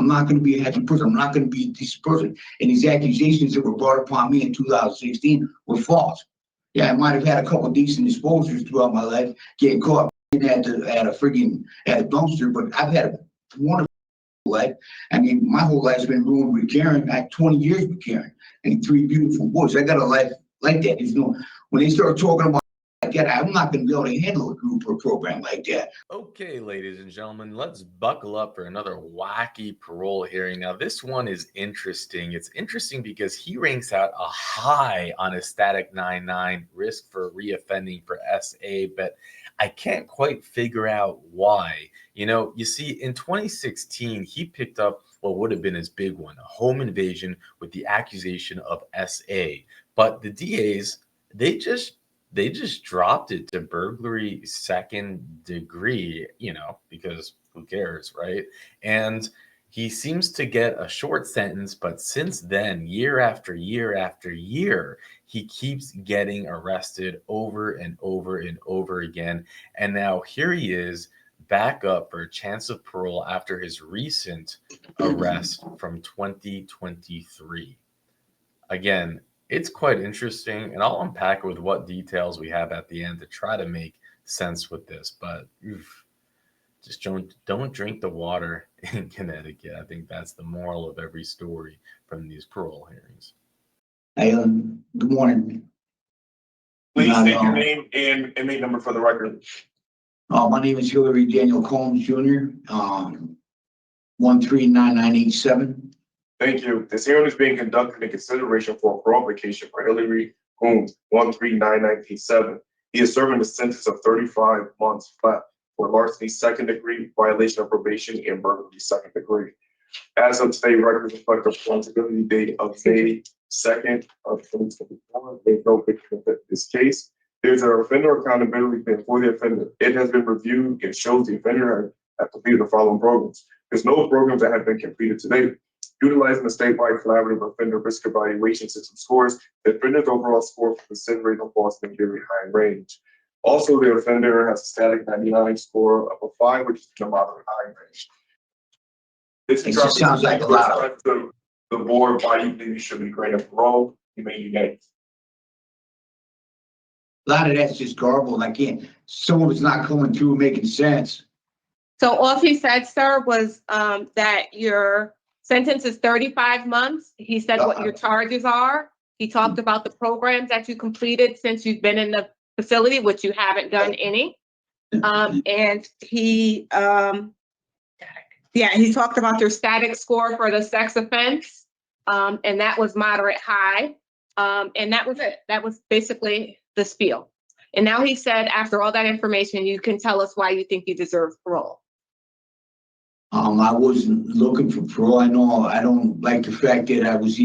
I'm not going to be a happy person. I'm not going to be a decent person. And these accusations that were brought upon me in 2016 were false. Yeah, I might have had a couple of decent exposures throughout my life, getting caught at a dumpster, but I've had a wonderful life. I mean, my whole life's been ruined with Karen. I had 20 years with Karen and 3 beautiful boys. I got a life like that. There's no, when they start talking about like that, I'm not going to be able to handle a group or a program like that. Okay, ladies and gentlemen, let's buckle up for another wacky parole hearing. Now, this one is interesting. It's interesting because he ranks out a high on a static 9-9 risk for reoffending for SA, but I can't quite figure out why. You see, in 2016, he picked up what would have been his big one, a home invasion with the accusation of SA. But the DAs, they just dropped it to burglary second degree, because who cares, right? And he seems to get a short sentence, but since then, year after year after year, he keeps getting arrested over and over and over again. And now here he is back up for a chance of parole after his recent arrest from 2023. Again, it's quite interesting, and I'll unpack with what details we have at the end to try to make sense with this. But just don't drink the water in Connecticut. I think that's the moral of every story from these parole hearings. Hey, good morning. Please state your name and inmate number for the record. My name is Hillary Daniel Combs Jr. 139987. Thank you. This hearing is being conducted in consideration for a parole application for Hillary Combs 139987. He is serving a sentence of 35 months flat for larceny second degree, violation of probation, and burglary second degree. As of today, records reflect the responsibility date of May 2nd of 2024. There's no picture of this case. There's an offender accountability plan for the offender. It has been reviewed and shows the offender has completed the following programs. There's no programs that have been completed to date. Utilizing the statewide collaborative offender risk evaluation system scores, the offender's overall score for consideration falls in a very high range. Also, the offender has a static 99 score of a 5, which is in a moderate high range. This just sounds like a lot of the board why you think you should be granted parole. You may be next. A lot of that's just garbled. I can't. Some of it's not coming through making sense. So all he said, sir, was that your sentence is 35 months. He said what your charges are. He talked about the programs that you completed since you've been in the facility, which you haven't done any. And he talked about your static score for the sex offense. And that was moderate high. And that was it. That was basically the spiel. And now he said, after all that information, you can tell us why you think you deserve parole. I wasn't looking for parole. I know I don't like the fact that I was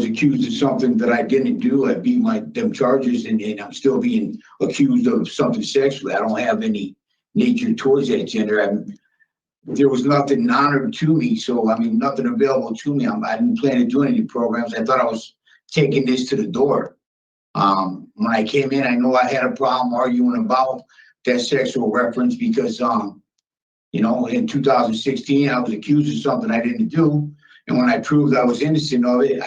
accused of something that I didn't do. I beat them charges and I'm still being accused of something sexually. I don't have any nature towards that gender. There was nothing honored to me. So, nothing available to me. I didn't plan on doing any programs. I thought I was taking this to the door. When I came in, I know I had a problem arguing about that sexual reference because, in 2016, I was accused of something I didn't do. And when I proved I was innocent of it,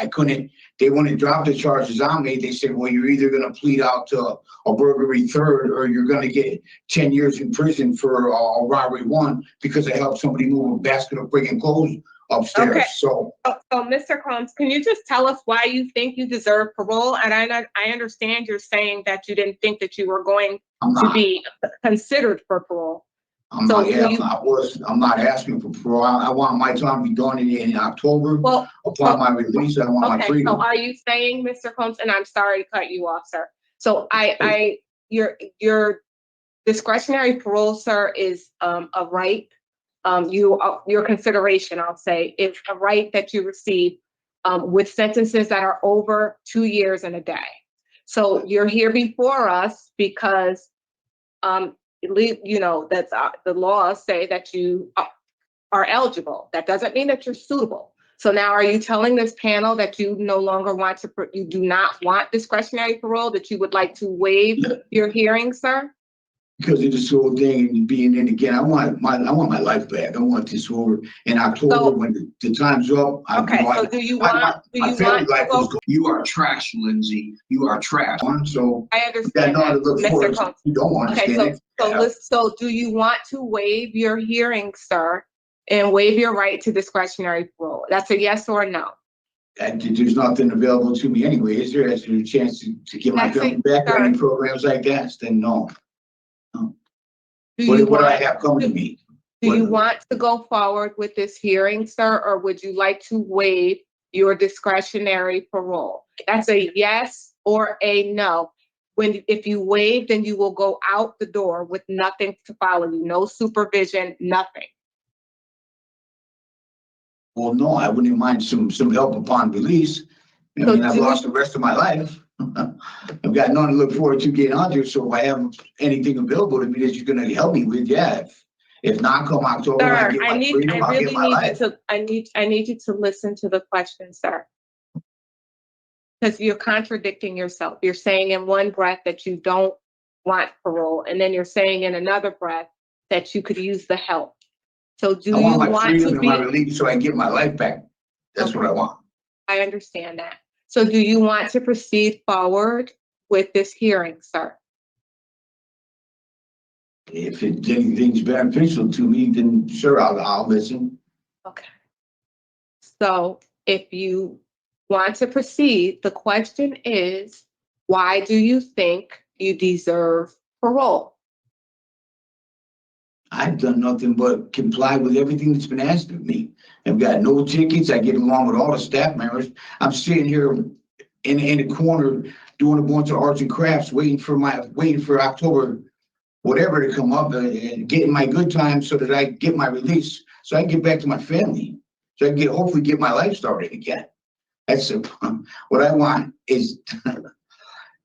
they wouldn't drop the charges on me. They said, well, you're either going to plead out to a burglary third or you're going to get 10 years in prison for a robbery 1 because I helped somebody move a basket of friggin' clothes upstairs. Okay. So Mr. Combs, can you just tell us why you think you deserve parole? And I understand you're saying that you didn't think that you were going to be considered for parole. I'm not asking for parole. I want my time to be done in October. Upon my release, I want my freedom. So are you saying, Mr. Combs, and I'm sorry to cut you off, sir. So your discretionary parole, sir, is a right. Your consideration, I'll say, is a right that you receive with sentences that are over 2 years and a day. So you're here before us because that's the laws say that you are eligible. That doesn't mean that you're suitable. So now are you telling this panel that you no longer you do not want discretionary parole, that you would like to waive your hearing, sir? because of this whole thing and being in again. I want my life back. I want this over in October So- when the time's up. Okay, so do you want my to family life go? was going. You are trash, Lindsay. You are trash. So I I understand know how to that, look forward Mr. to. Combs. You don't Okay, understand it. so do you want to waive your hearing, sir, and waive your right to discretionary parole? That's a yes or a no. There's nothing available to me anyway. Is there? Is there a chance to get my That's family it, back or sir. any programs like that? Then no. Do you What do I want, have coming to me? do you What- want to go forward with this hearing, sir, or would you like to waive your discretionary parole? That's a yes or a no. If you waive, then you will go out the door with nothing to follow you, no supervision, nothing. Well, no, I wouldn't mind some help upon release. I So mean, I've do- lost the rest of my life. I've got nothing to look forward to getting out there. So if I have anything available to me that you're going to help me with, yeah. If not, come October, Sir, I get my freedom, I'll get my life. I need you to listen to the question, sir. Because you're contradicting yourself. You're saying in one breath that you don't want parole, and then you're saying in another breath that you could use the help. So do I you want my want freedom to and my be, release so I can get my life back. That's what I want. I understand that. So do you want to proceed forward with this hearing, sir? If anything's beneficial to me, then sure, I'll listen. Okay. So if you want to proceed, the question is, why do you think you deserve parole? I've done nothing but comply with everything that's been asked of me. I've got no tickets. I get along with all the staff members. I'm sitting here in a corner doing a bunch of arts and crafts, waiting for October, whatever to come up and getting my good time so that I get my release, so I can get back to my family, so I can hopefully get my life started again. That's what I want is.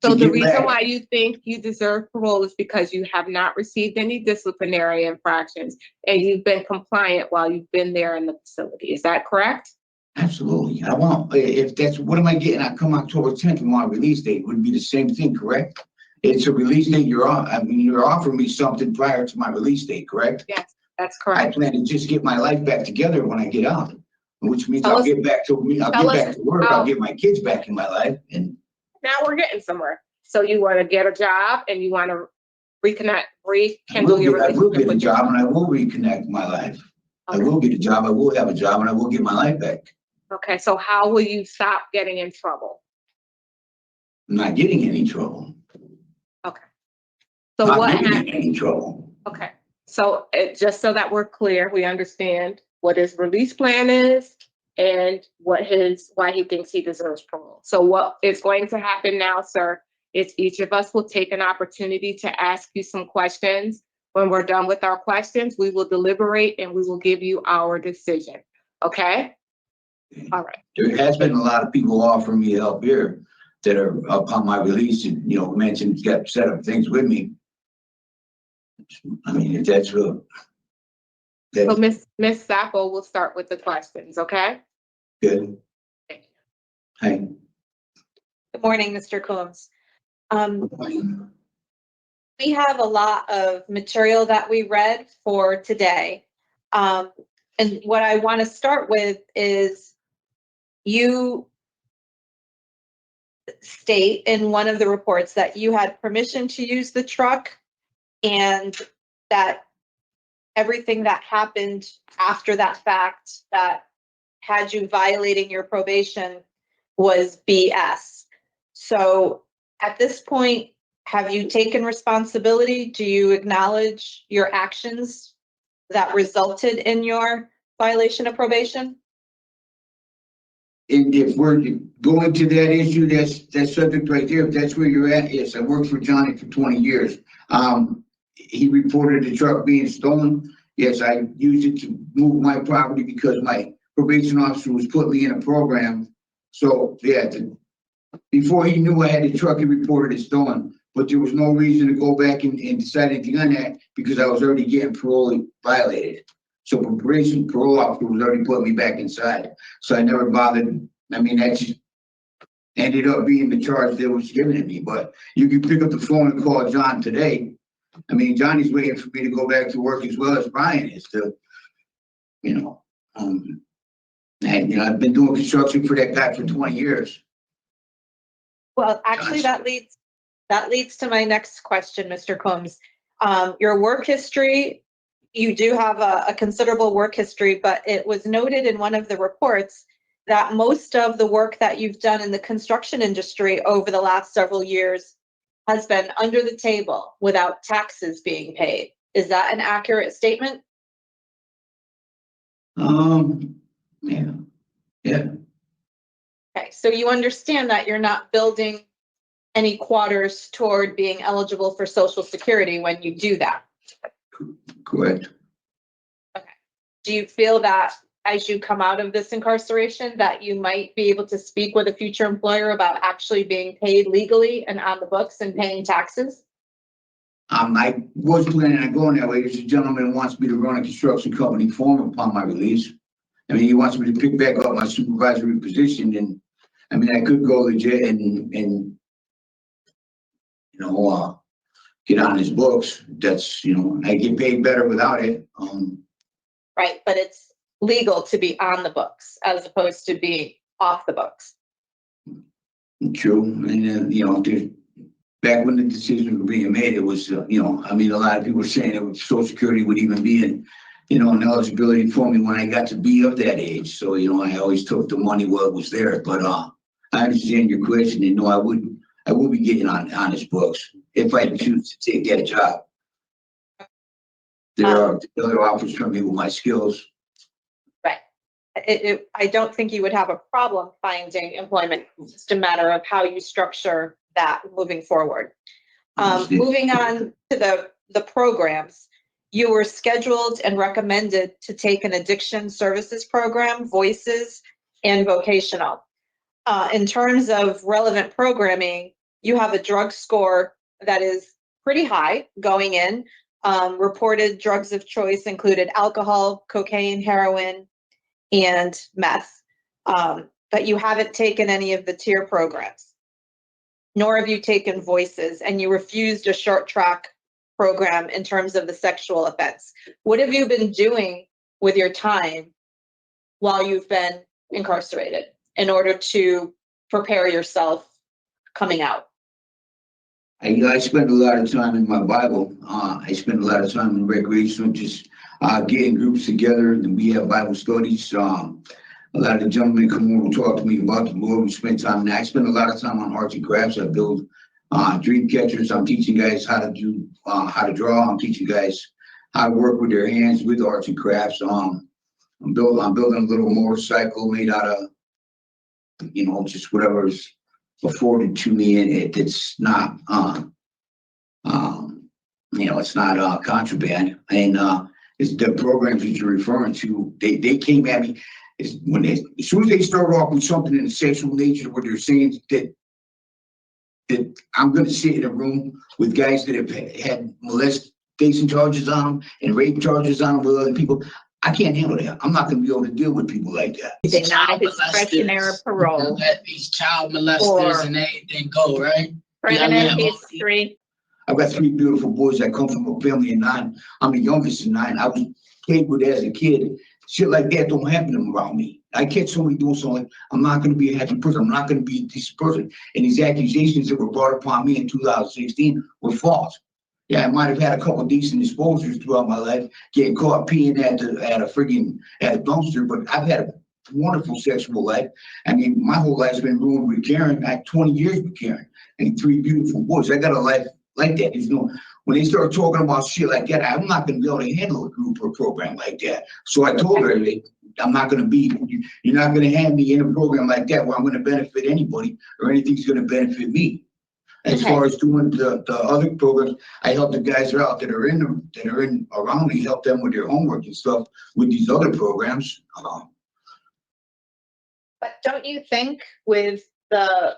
So to the get reason back. why you think you deserve parole is because you have not received any disciplinary infractions and you've been compliant while you've been there in the facility. Is that correct? Absolutely. I want, if that's, what am I getting? I come October 10th, and my release date would be the same thing, correct? It's a release date you're on. I mean, you're offering me something prior to my release date, correct? Yes, that's I correct. plan to just get my life back together when I get out, which means Tell I'll us- get back to me. I'll tell get us back to work. how- I'll get my kids back in my life. And Now we're getting somewhere. So you want to get a job and you want to rekindle I your will relationship get a with your job and I will reconnect my life. I will get a job. I will have a job and I will get my life back. Okay, so how will you stop getting in trouble? I'm not getting any trouble. So Not what getting happened? in any trouble. Okay, so just so that we're clear, we understand what his release plan is and why he thinks he deserves parole. So what is going to happen now, sir, is each of us will take an opportunity to ask you some questions. When we're done with our questions, we will deliberate and we will give you our decision. Okay? All right. There has been a lot of people offering me help here that are upon my release and, mentioned, got set up things with me. I mean, if that's real. So That's Miss Sappo will start with the questions, okay? good. Hey. Good morning, Mr. Combs. We have a lot of material that we read for today. And what I want to start with is you state in one of the reports that you had permission to use the truck and that everything that happened after that fact that had you violating your probation was BS. So at this point, have you taken responsibility? Do you acknowledge your actions that resulted in your violation of probation? And if we're going to that issue, that subject right there, if that's where you're at, yes, I worked for Johnny for 20 years. He reported the truck being stolen. Yes, I used it to move my property because my probation officer was putting me in a program. So yeah, before he knew I had the truck, he reported it stolen. But there was no reason to go back and decide anything on that because I was already getting parole violated. So probation parole officer was already putting me back inside. So I never bothered. I mean, that just ended up being the charge that was given to me. But you can pick up the phone and call John today I mean, Johnny's waiting for me to go back to work as well as Brian is to, and I've been doing construction for that guy for 20 years. Well, actually, that leads to my next question, Mr. Combs. Your work history, you do have a considerable work history, but it was noted in one of the reports that most of the work that you've done in the construction industry over the last several years has been under the table without taxes being paid. Is that an accurate statement? Yeah. Okay, so you understand that you're not building any quarters toward being eligible for Social Security when you do that. Correct. Okay. Do you feel that as you come out of this incarceration that you might be able to speak with a future employer about actually being paid legally and on the books and paying taxes? I was planning on going that way. There's a gentleman who wants me to run a construction company for him upon my release. I mean, he wants me to pick back up my supervisory position, and I mean, I could go legit and get on his books. That's, I get paid better without it. Right, but it's legal to be on the books as opposed to being off the books. True, and back when the decisions were being made, it was, I mean, a lot of people were saying that Social Security would even be an eligibility for me when I got to be of that age. So, I always took the money while it was there. But I understand your question, and no, I will be getting on his books if I choose to take that job. There are other offers from me with my skills. Right. I don't think you would have a problem finding employment. It's just a matter of how you structure that moving forward. Moving on to the programs, you were scheduled and recommended to take an addiction services program, voices, and vocational. In terms of relevant programming, you have a drug score that is pretty high going in. Reported drugs of choice included alcohol, cocaine, heroin, and meth. But you haven't taken any of the tier programs, nor have you taken voices, and you refused a short track program in terms of the sexual offense. What have you been doing with your time while you've been incarcerated in order to prepare yourself coming out? I spend a lot of time in my Bible. I spend a lot of time in recreation, just getting groups together, and we have Bible studies. A lot of the gentlemen come over and talk to me about the Lord. We spend time, and I spend a lot of time on arts and crafts. I build dream catchers. I'm teaching guys how to draw. I'm teaching guys how to work with their hands with arts and crafts. I'm building a little motorcycle made out of, just whatever's afforded to me, and it's not, it's not contraband. And it's the programs that you're referring to. They came at me as soon as they started off with something in the sexual nature, where they're saying that I'm going to sit in a room with guys that have had molestation charges on them and rape charges on them with other people. I can't handle that. I'm not going to be able to deal with people like that. Deny discretionary parole. Let these child molesters and everything go, right? Criminal history. I've got 3 beautiful boys. I come from a family of 9. I'm the youngest of 9. I was played with as a kid. Shit like that don't happen around me. I catch somebody doing something, I'm not going to be a happy person. I'm not going to be a decent person. And these accusations that were brought upon me in 2016 were false. Yeah, I might have had a couple of decent exposures throughout my life, getting caught peeing at a dumpster, but I've had a wonderful sexual life. I mean, my whole life's been ruined with Karen. I had 20 years with Karen and 3 beautiful boys. I got a life like that. When they start talking about shit like that, I'm not going to be able to handle a group or program like that. So I told her, I'm not going to be, you're not going to have me in a program like that where I'm going to benefit anybody or anything's going to benefit me. As far as doing the other programs, I help the guys out that are in around me, help them with their homework and stuff with these other programs. But don't you think with the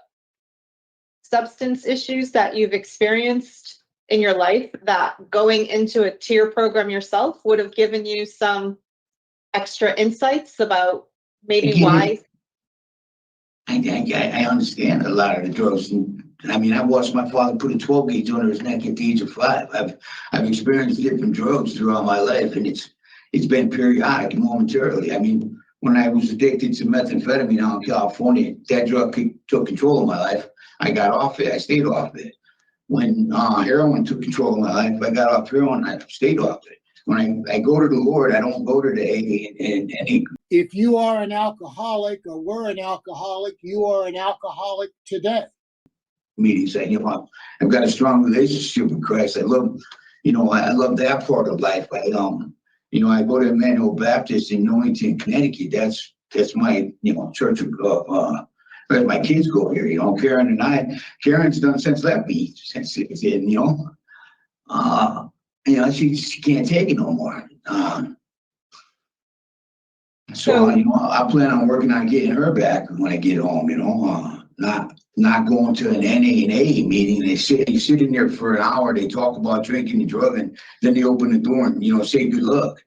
substance issues that you've experienced in your life that going into a tier program yourself would have given you some extra insights about maybe why? I understand a lot of the drugs and I mean, I watched my father put a 12 gauge under his neck at the age of 5. I've experienced different drugs throughout my life, and it's been periodic and momentarily. I mean, when I was addicted to methamphetamine out in California, that drug took control of my life. I got off it. I stayed off it. When heroin took control of my life, I got off heroin. I stayed off it. When I go to the Lord, I don't go to the AA and any. If you are an alcoholic or were an alcoholic, you are an alcoholic today. Meetings that, you know, I've got a strong relationship with Christ. I love, you know, I love that part of life. You know, I go to Emmanuel Baptist in Newington, Connecticut. That's my, you know, church of where my kids go here. You know, Karen's done since left me since it's in, you know, she can't take it no more. So, you know, I plan on working on getting her back when I get home, you know, not going to an NA and A meeting. They sit in there for an hour. They talk about drinking and drug, and then they open the door and, you know, say good luck.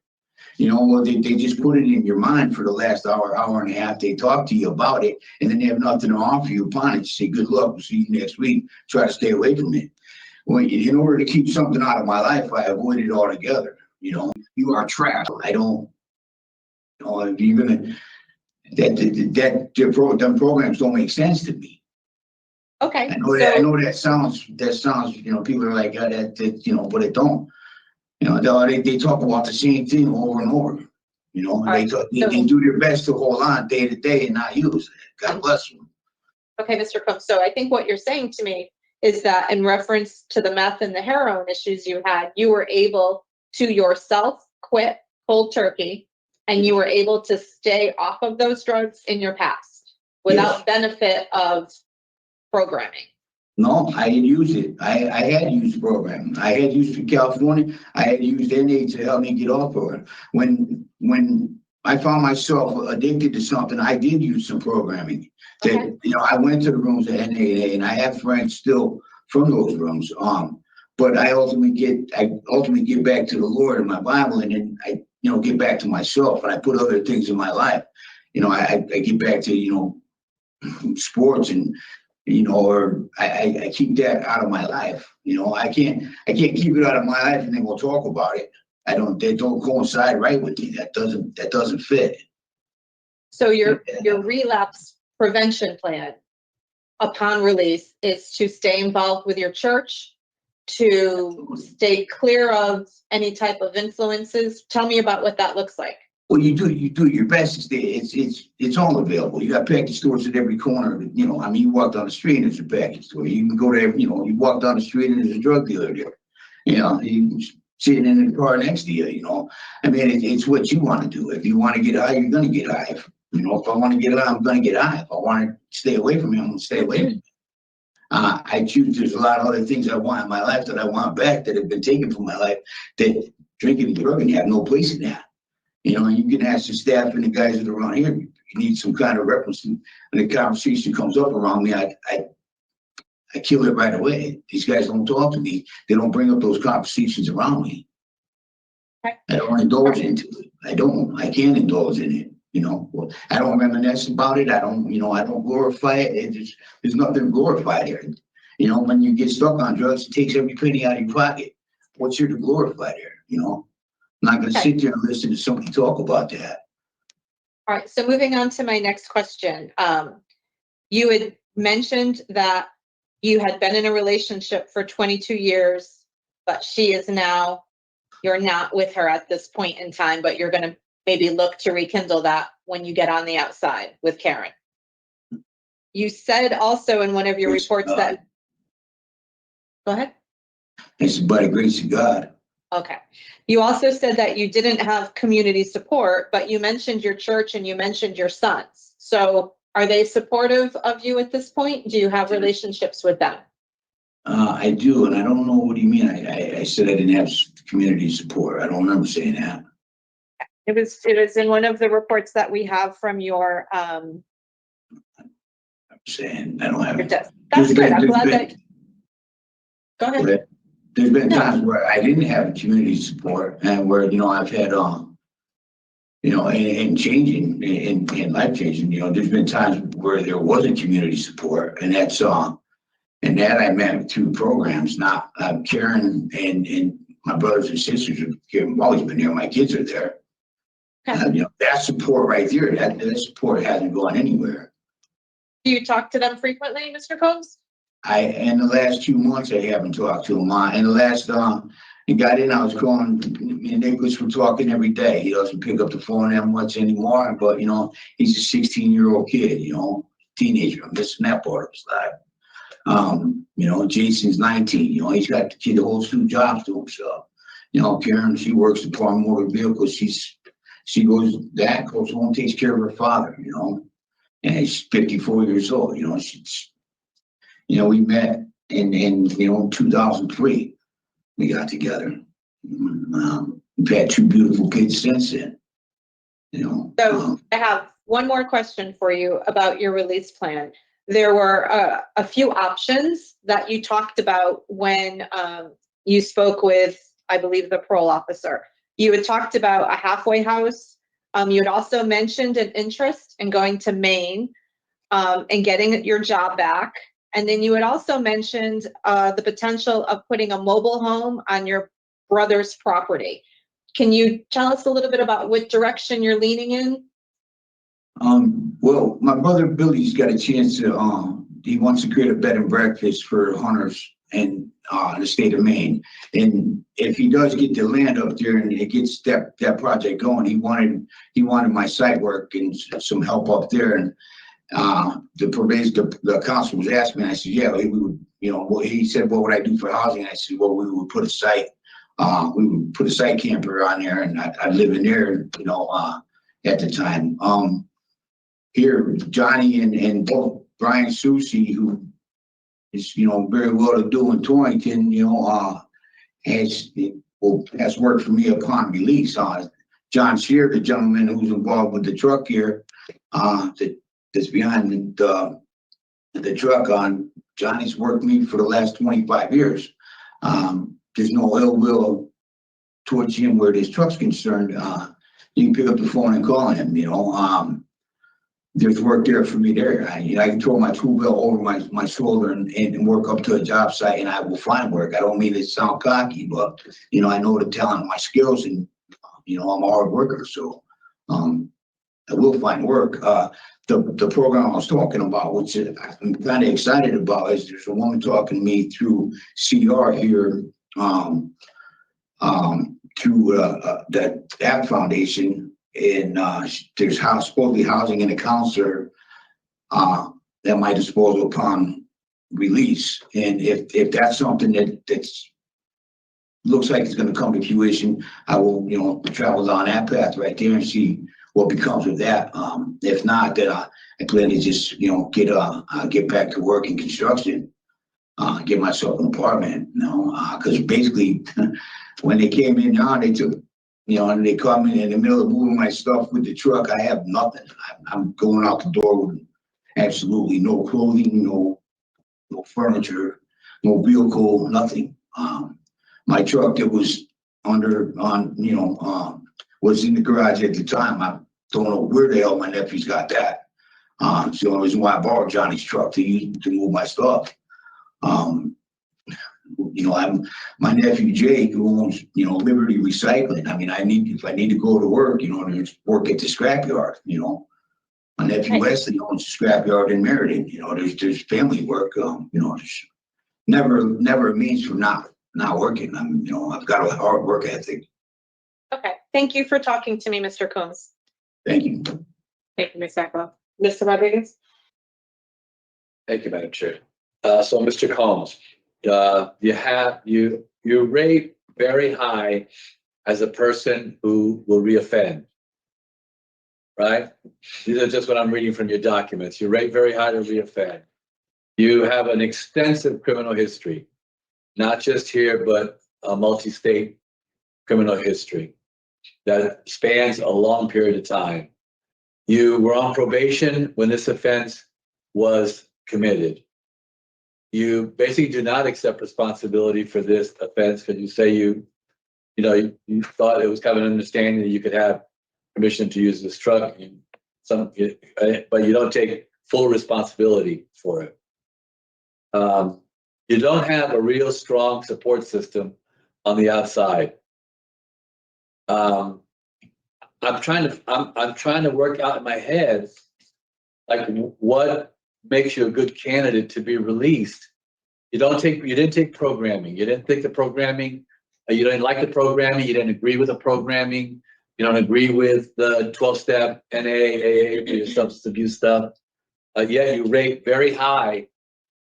You know, well, they just put it in your mind for the last hour and a half. They talk to you about it, and then they have nothing to offer you upon it. You say good luck. We'll see you next week. Try to stay away from it. Well, in order to keep something out of my life, I avoid it altogether. You know, you are trapped. I don't. You know, if you're gonna them programs don't make sense to me. Okay. I know that sounds, you know, people are like, that, you know, but it don't. You know, they talk about the same thing over and over. You know, they do their best to hold on day to day and not use it. God bless them. Okay, Mr. Combs. So I think what you're saying to me is that in reference to the meth and the heroin issues you had, you were able to yourself quit cold turkey, and you were able to stay off of those drugs in your past without benefit of programming. No, I didn't use it. I had used programming. I had used for California. I had used NA to help me get off of it. When I found myself addicted to something, I did use some programming. That, you know, I went to the rooms at NA, and I have friends still from those rooms. But I ultimately get back to the Lord and my Bible, and then I, you know, get back to myself, and I put other things in my life. You know, I get back to, you know, sports, and, you know, or I keep that out of my life. You know, I can't keep it out of my life and then we'll talk about it. They don't coincide right with me. That doesn't fit. So your relapse prevention plan upon release is to stay involved with your church, to stay clear of any type of influences. Tell me about what that looks like. Well, you do your best. It's all available. You got package stores at every corner. You know, I mean, you walk down the street and there's a package store. You can go there. You know, you walk down the street and there's a drug dealer there. You know, you sitting in the car next to you. You know, I mean, it's what you want to do. If you want to get high, you're gonna get high. You know, if I want to get high, I'm gonna get high. If I want to stay away from it, I'm gonna stay away from it. I choose. There's a lot of other things I want in my life that I want back that have been taken from my life. That drinking and drugging have no place in that. You know, you can ask the staff and the guys that are around here. You need some kind of reference, and the conversation comes up around me. I kill it right away. These guys don't talk to me. They don't bring up those conversations around me. I don't indulge into it. I can't indulge in it. You know, I don't reminisce about it. I don't glorify it. There's nothing to glorify there. You know, when you get stuck on drugs, it takes every penny out of your pocket. What's here to glorify there? You know, I'm not going to sit there and listen to somebody talk about that. All right. So moving on to my next question. You had mentioned that you had been in a relationship for 22 years, but you're not with her at this point in time, but you're going to maybe look to rekindle that when you get on the outside with Karen. You said also in one of your reports that, go ahead. It's by the grace of God. Okay. You also said that you didn't have community support, but you mentioned your church and you mentioned your sons. So are they supportive of you at this point? Do you have relationships with them? I do, and I don't know what do you mean. I said I didn't have community support. I don't remember saying that. It was in one of the reports that we have from your I'm saying I don't have your it. desk. That's good. I'm glad that. Go ahead. There's been times where I didn't have community support, and where, you know, I've had you know, and changing and life changing. You know, there's been times where there wasn't community support, and that's And that I met through programs, not Karen and my brothers and sisters have always been there. My kids are there. You know, that support right there, that support hasn't gone anywhere. Do you talk to them frequently, Mr. Combs? In the last 2 months, I haven't talked to him. In the last, he got in, I was calling, me and Nicholas were talking every day. He doesn't pick up the phone that much anymore, but, you know, he's a 16-year-old kid, you know, teenager. I'm missing that part of his life. You know, Jason's 19, you know, he's got the kid that holds 2 jobs to himself. You know, Karen, she works at Parole Motor Vehicles. She goes home, takes care of her father, you know, and he's 54 years old, you know, you know, we met in, you know, 2003, we got together. We've had 2 beautiful kids since then, you know. So I have one more question for you about your release plan. There were a few options that you talked about when you spoke with, I believe, the parole officer. You had talked about a halfway house. You had also mentioned an interest in going to Maine and getting your job back. And then you had also mentioned the potential of putting a mobile home on your brother's property. Can you tell us a little bit about what direction you're leaning in? Well, my brother Billy's got a chance to, he wants to create a bed and breakfast for hunters in the state of Maine. And if he does get the land up there and it gets that project going, he wanted my site work and some help up there. And the council was asking me, I said, yeah, we would, you know, well, he said, what would I do for housing? I said, well, we would put a site camper on there, and I'd live in there, you know, at the time. Here, Johnny and both Brian Susie, who is, you know, very well to do in Torrington, you know, has worked for me upon release. John Shear, the gentleman who's involved with the truck here, that's behind the truck on, Johnny's worked me for the last 25 years. There's no ill will towards him where this truck's concerned. You can pick up the phone and call him, you know. There's work there for me there. I can throw my tool belt over my shoulder and work up to a job site, and I will find work. I don't mean to sound cocky, but, you know, I know the talent, my skills, and, you know, I'm a hard worker. So I will find work. The program I was talking about, which I'm kind of excited about, is there's a woman talking to me through CR here, through that app foundation. And there's supposedly housing and a counselor at my disposal upon release. And if that's something that's looks like it's going to come to fruition, I will, you know, travel down that path right there and see what becomes of that. If not, then I plan to just, you know, get back to work in construction, get myself an apartment, you know, because basically when they came in on, they took, you know, and they caught me in the middle of moving my stuff with the truck. I have nothing. I'm going out the door with absolutely no clothing, no furniture, no vehicle, nothing. My truck that was was in the garage at the time. I don't know where the hell my nephew's got that. It's the only reason why I borrowed Johnny's truck to move my stuff. You know, my nephew Jake, who owns, you know, Liberty Recycling. I mean, if I need to go to work, you know, there's work at the scrapyard. You know, my nephew Wesley owns a scrapyard in Meriden. You know, there's family work. You know, there's never a means for not working. You know, I've got a hard work ethic. Okay, thank you for talking to me, Mr. Combs. Thank you. Thank you, Ms. Echo. Mr. Rodriguez? Thank you, Madam Chair. So, Mr. Combs, you rate very high as a person who will reoffend, right? These are just what I'm reading from your documents. You rate very high to reoffend. You have an extensive criminal history, not just here, but a multi-state criminal history that spans a long period of time. You were on probation when this offense was committed. You basically do not accept responsibility for this offense because you say you thought it was kind of an understanding that you could have permission to use this truck, but you don't take full responsibility for it. You don't have a real strong support system on the outside. I'm trying to work out in my head, like what makes you a good candidate to be released. You didn't take programming. You didn't think the programming, you didn't like the programming. You didn't agree with the programming. You don't agree with the 12-step NA, AA, your substance abuse stuff. Yet you rate very high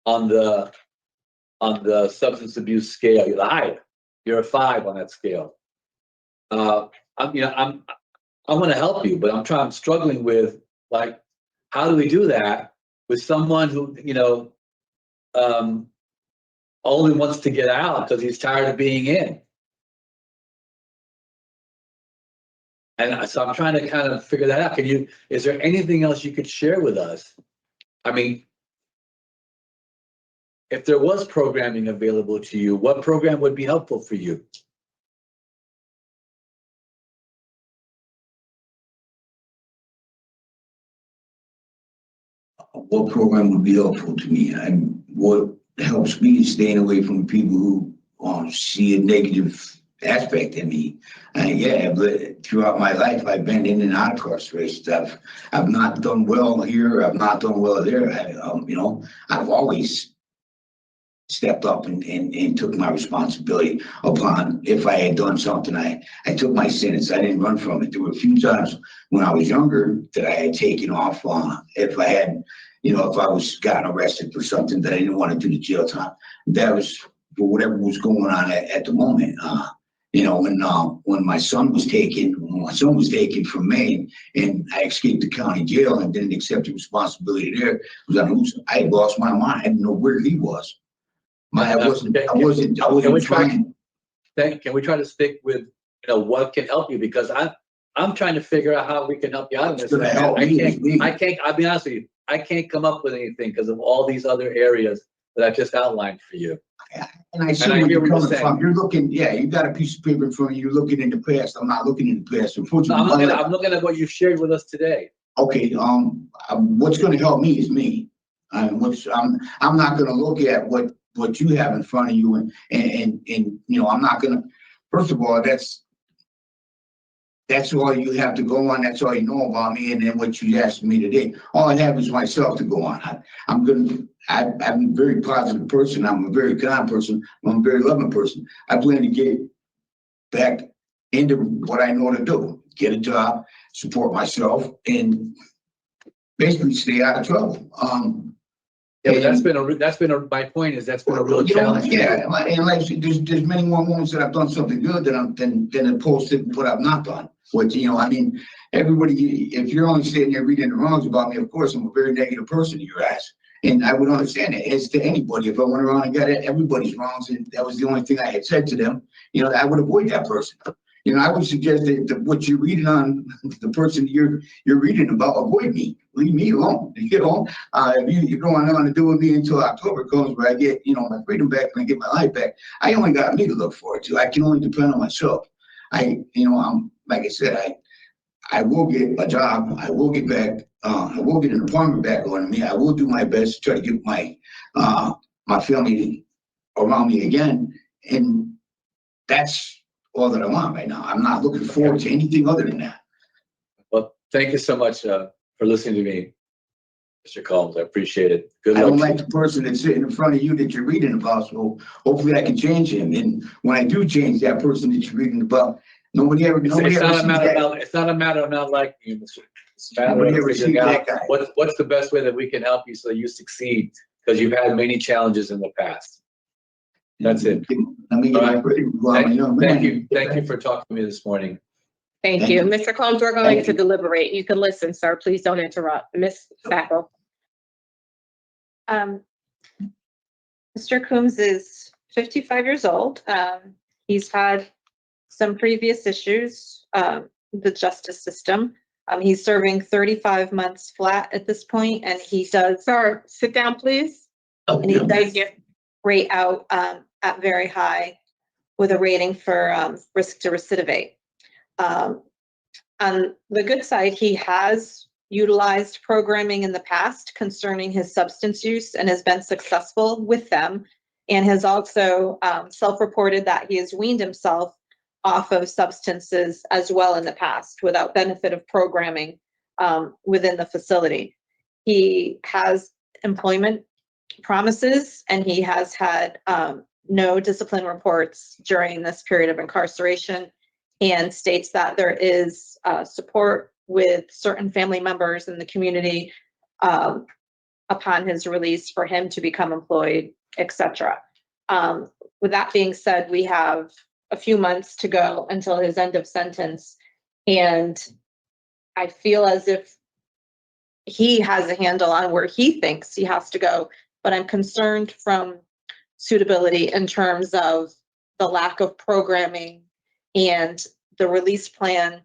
on the substance abuse scale. You're high. You're a 5 on that scale. I want to help you, but I'm struggling with, like, how do we do that with someone who, only wants to get out because he's tired of being in? And so I'm trying to kind of figure that out. Is there anything else you could share with us? I mean, if there was programming available to you, what program would be helpful for you? What program would be helpful to me? And what helps me is staying away from people who see a negative aspect in me. Yeah, but throughout my life, I've been in and out of incarceration. I've not done well here. I've not done well there. I've always stepped up and took my responsibility upon. If I had done something, I took my sentence. I didn't run from it. There were a few times when I was younger that I had taken off. If I had, if I was gotten arrested for something that I didn't want to do the jail time, that was for whatever was going on at the moment. When my son was taken from Maine, and I escaped the county jail and didn't accept the responsibility there, because I had lost my mind. I didn't know where he was. I wasn't trying. Can we try to stick with what can help you? Because I'm trying to figure out how we can help you out in this. I can't. I'll be honest with you. I can't come up with anything because of all these other areas that I've just outlined for you. And I see where you're coming from. You're looking. Yeah, you got a piece of paper in front of you. You're looking in the past. I'm not looking in the past. Unfortunately, I'm looking at what you shared with us today. Okay. What's going to help me is me. I'm not going to look at what you have in front of you, and I'm not going to. First of all, that's all you have to go on. That's all you know about me, and then what you asked me today. All I have is myself to go on. I'm a very positive person. I'm a very kind person. I'm a very loving person. I plan to get back into what I know to do: get a job, support myself, and basically stay out of trouble. Yeah, but that's been my point is that's been a real challenge. Yeah, and like there's many more moments that I've done something good than opposed to what I've not done. Which everybody, if you're only sitting there reading the wrongs about me, of course I'm a very negative person in your eyes, and I would understand it as to anybody. If I went around and got everybody's wrongs, and that was the only thing I had said to them, I would avoid that person. I would suggest that what you're reading on the person you're reading about, avoid me. Leave me alone. If you're going on to do with me until October comes, where I get, my freedom back and I get my life back, I only got me to look forward to. I can only depend on myself. I'm like I said, I will get a job. I will get back. I will get an apartment back on me. I will do my best to try to get my family around me again, and that's all that I want right now. I'm not looking forward to anything other than that. Well, thank you so much for listening to me, Mr. Combs. I appreciate it. Good I luck. don't like the person that's sitting in front of you that you're reading about, so hopefully I can change him. And when I do change that person that you're reading about, nobody ever It's not a matter of not liking you, Mr. It's a matter of figuring out what's the best way that we can help you so you succeed, because you've had many challenges in the past. That's it. Let me get my Thank you for talking to me this morning. Thank you. Mr. Combs, we're going to deliberate. You can listen, sir. Please don't interrupt. Ms. Sacco. Mr. Coombs is 55 years old. He's had some previous issues, the justice system. He's serving 35 months flat at this point, and he does. Sir, sit down, please. And he does rate out at very high with a rating for risk to recidivate. On the good side, he has utilized programming in the past concerning his substance use and has been successful with them. and has also self-reported that he has weaned himself off of substances as well in the past without benefit of programming within the facility. He has employment promises, and he has had no discipline reports during this period of incarceration, and states that there is support with certain family members in the community upon his release for him to become employed, etc. With that being said, we have a few months to go until his end of sentence, and I feel as if he has a handle on where he thinks he has to go, but I'm concerned from suitability in terms of the lack of programming and the release plan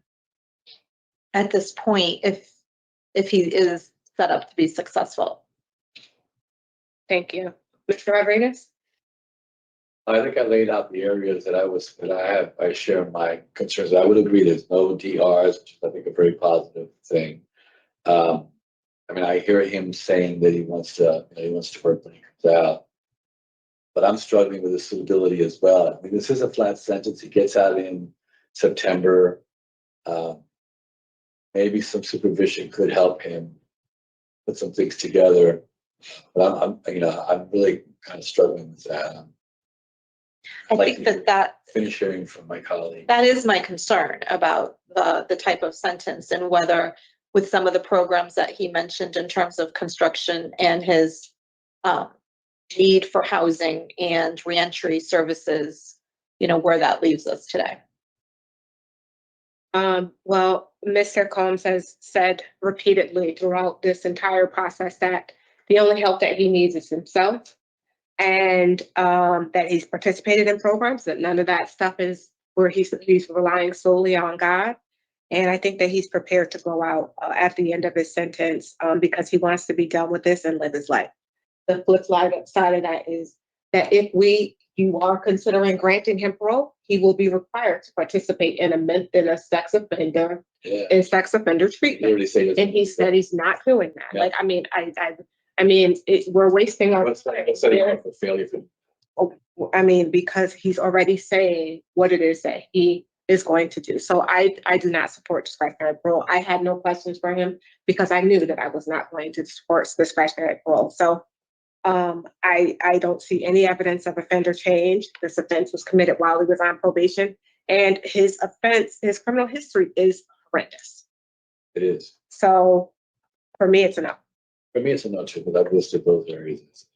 at this point, if he is set up to be successful. Thank you. Mr. Rodriguez? I think I laid out the areas that I share my concerns. I would agree there's no DRs, which is I think a very positive thing. I mean, I hear him saying that he wants to work when he comes out, but I'm struggling with the suitability as well. I mean, this is a flat sentence. He gets out in September. Maybe some supervision could help him put some things together, but I'm really kind of struggling with that. I think that finish hearing from my colleague. That is my concern about the type of sentence, and whether with some of the programs that he mentioned in terms of construction and his need for housing and reentry services, where that leaves us today. Well, Mr. Combs has said repeatedly throughout this entire process that the only help that he needs is himself, and that he's participated in programs, that none of that stuff is where he's relying solely on God. And I think that he's prepared to go out at the end of his sentence because he wants to be done with this and live his life. The flip side of that is that if you are considering granting him parole, he will be required to participate in a sex offender treatment. And he said he's not doing that. Yeah. Like, I mean, we're wasting our time. I mean, because he's already saying what it is that he is going to do. So I do not support discretionary parole. I had no questions for him because I knew that I was not going to support discretionary parole. So I don't see any evidence of offender change. This offense was committed while he was on probation, and his criminal history is horrendous. It is. So for me, it's a no. For me, it's a no too, but I've listed those areas.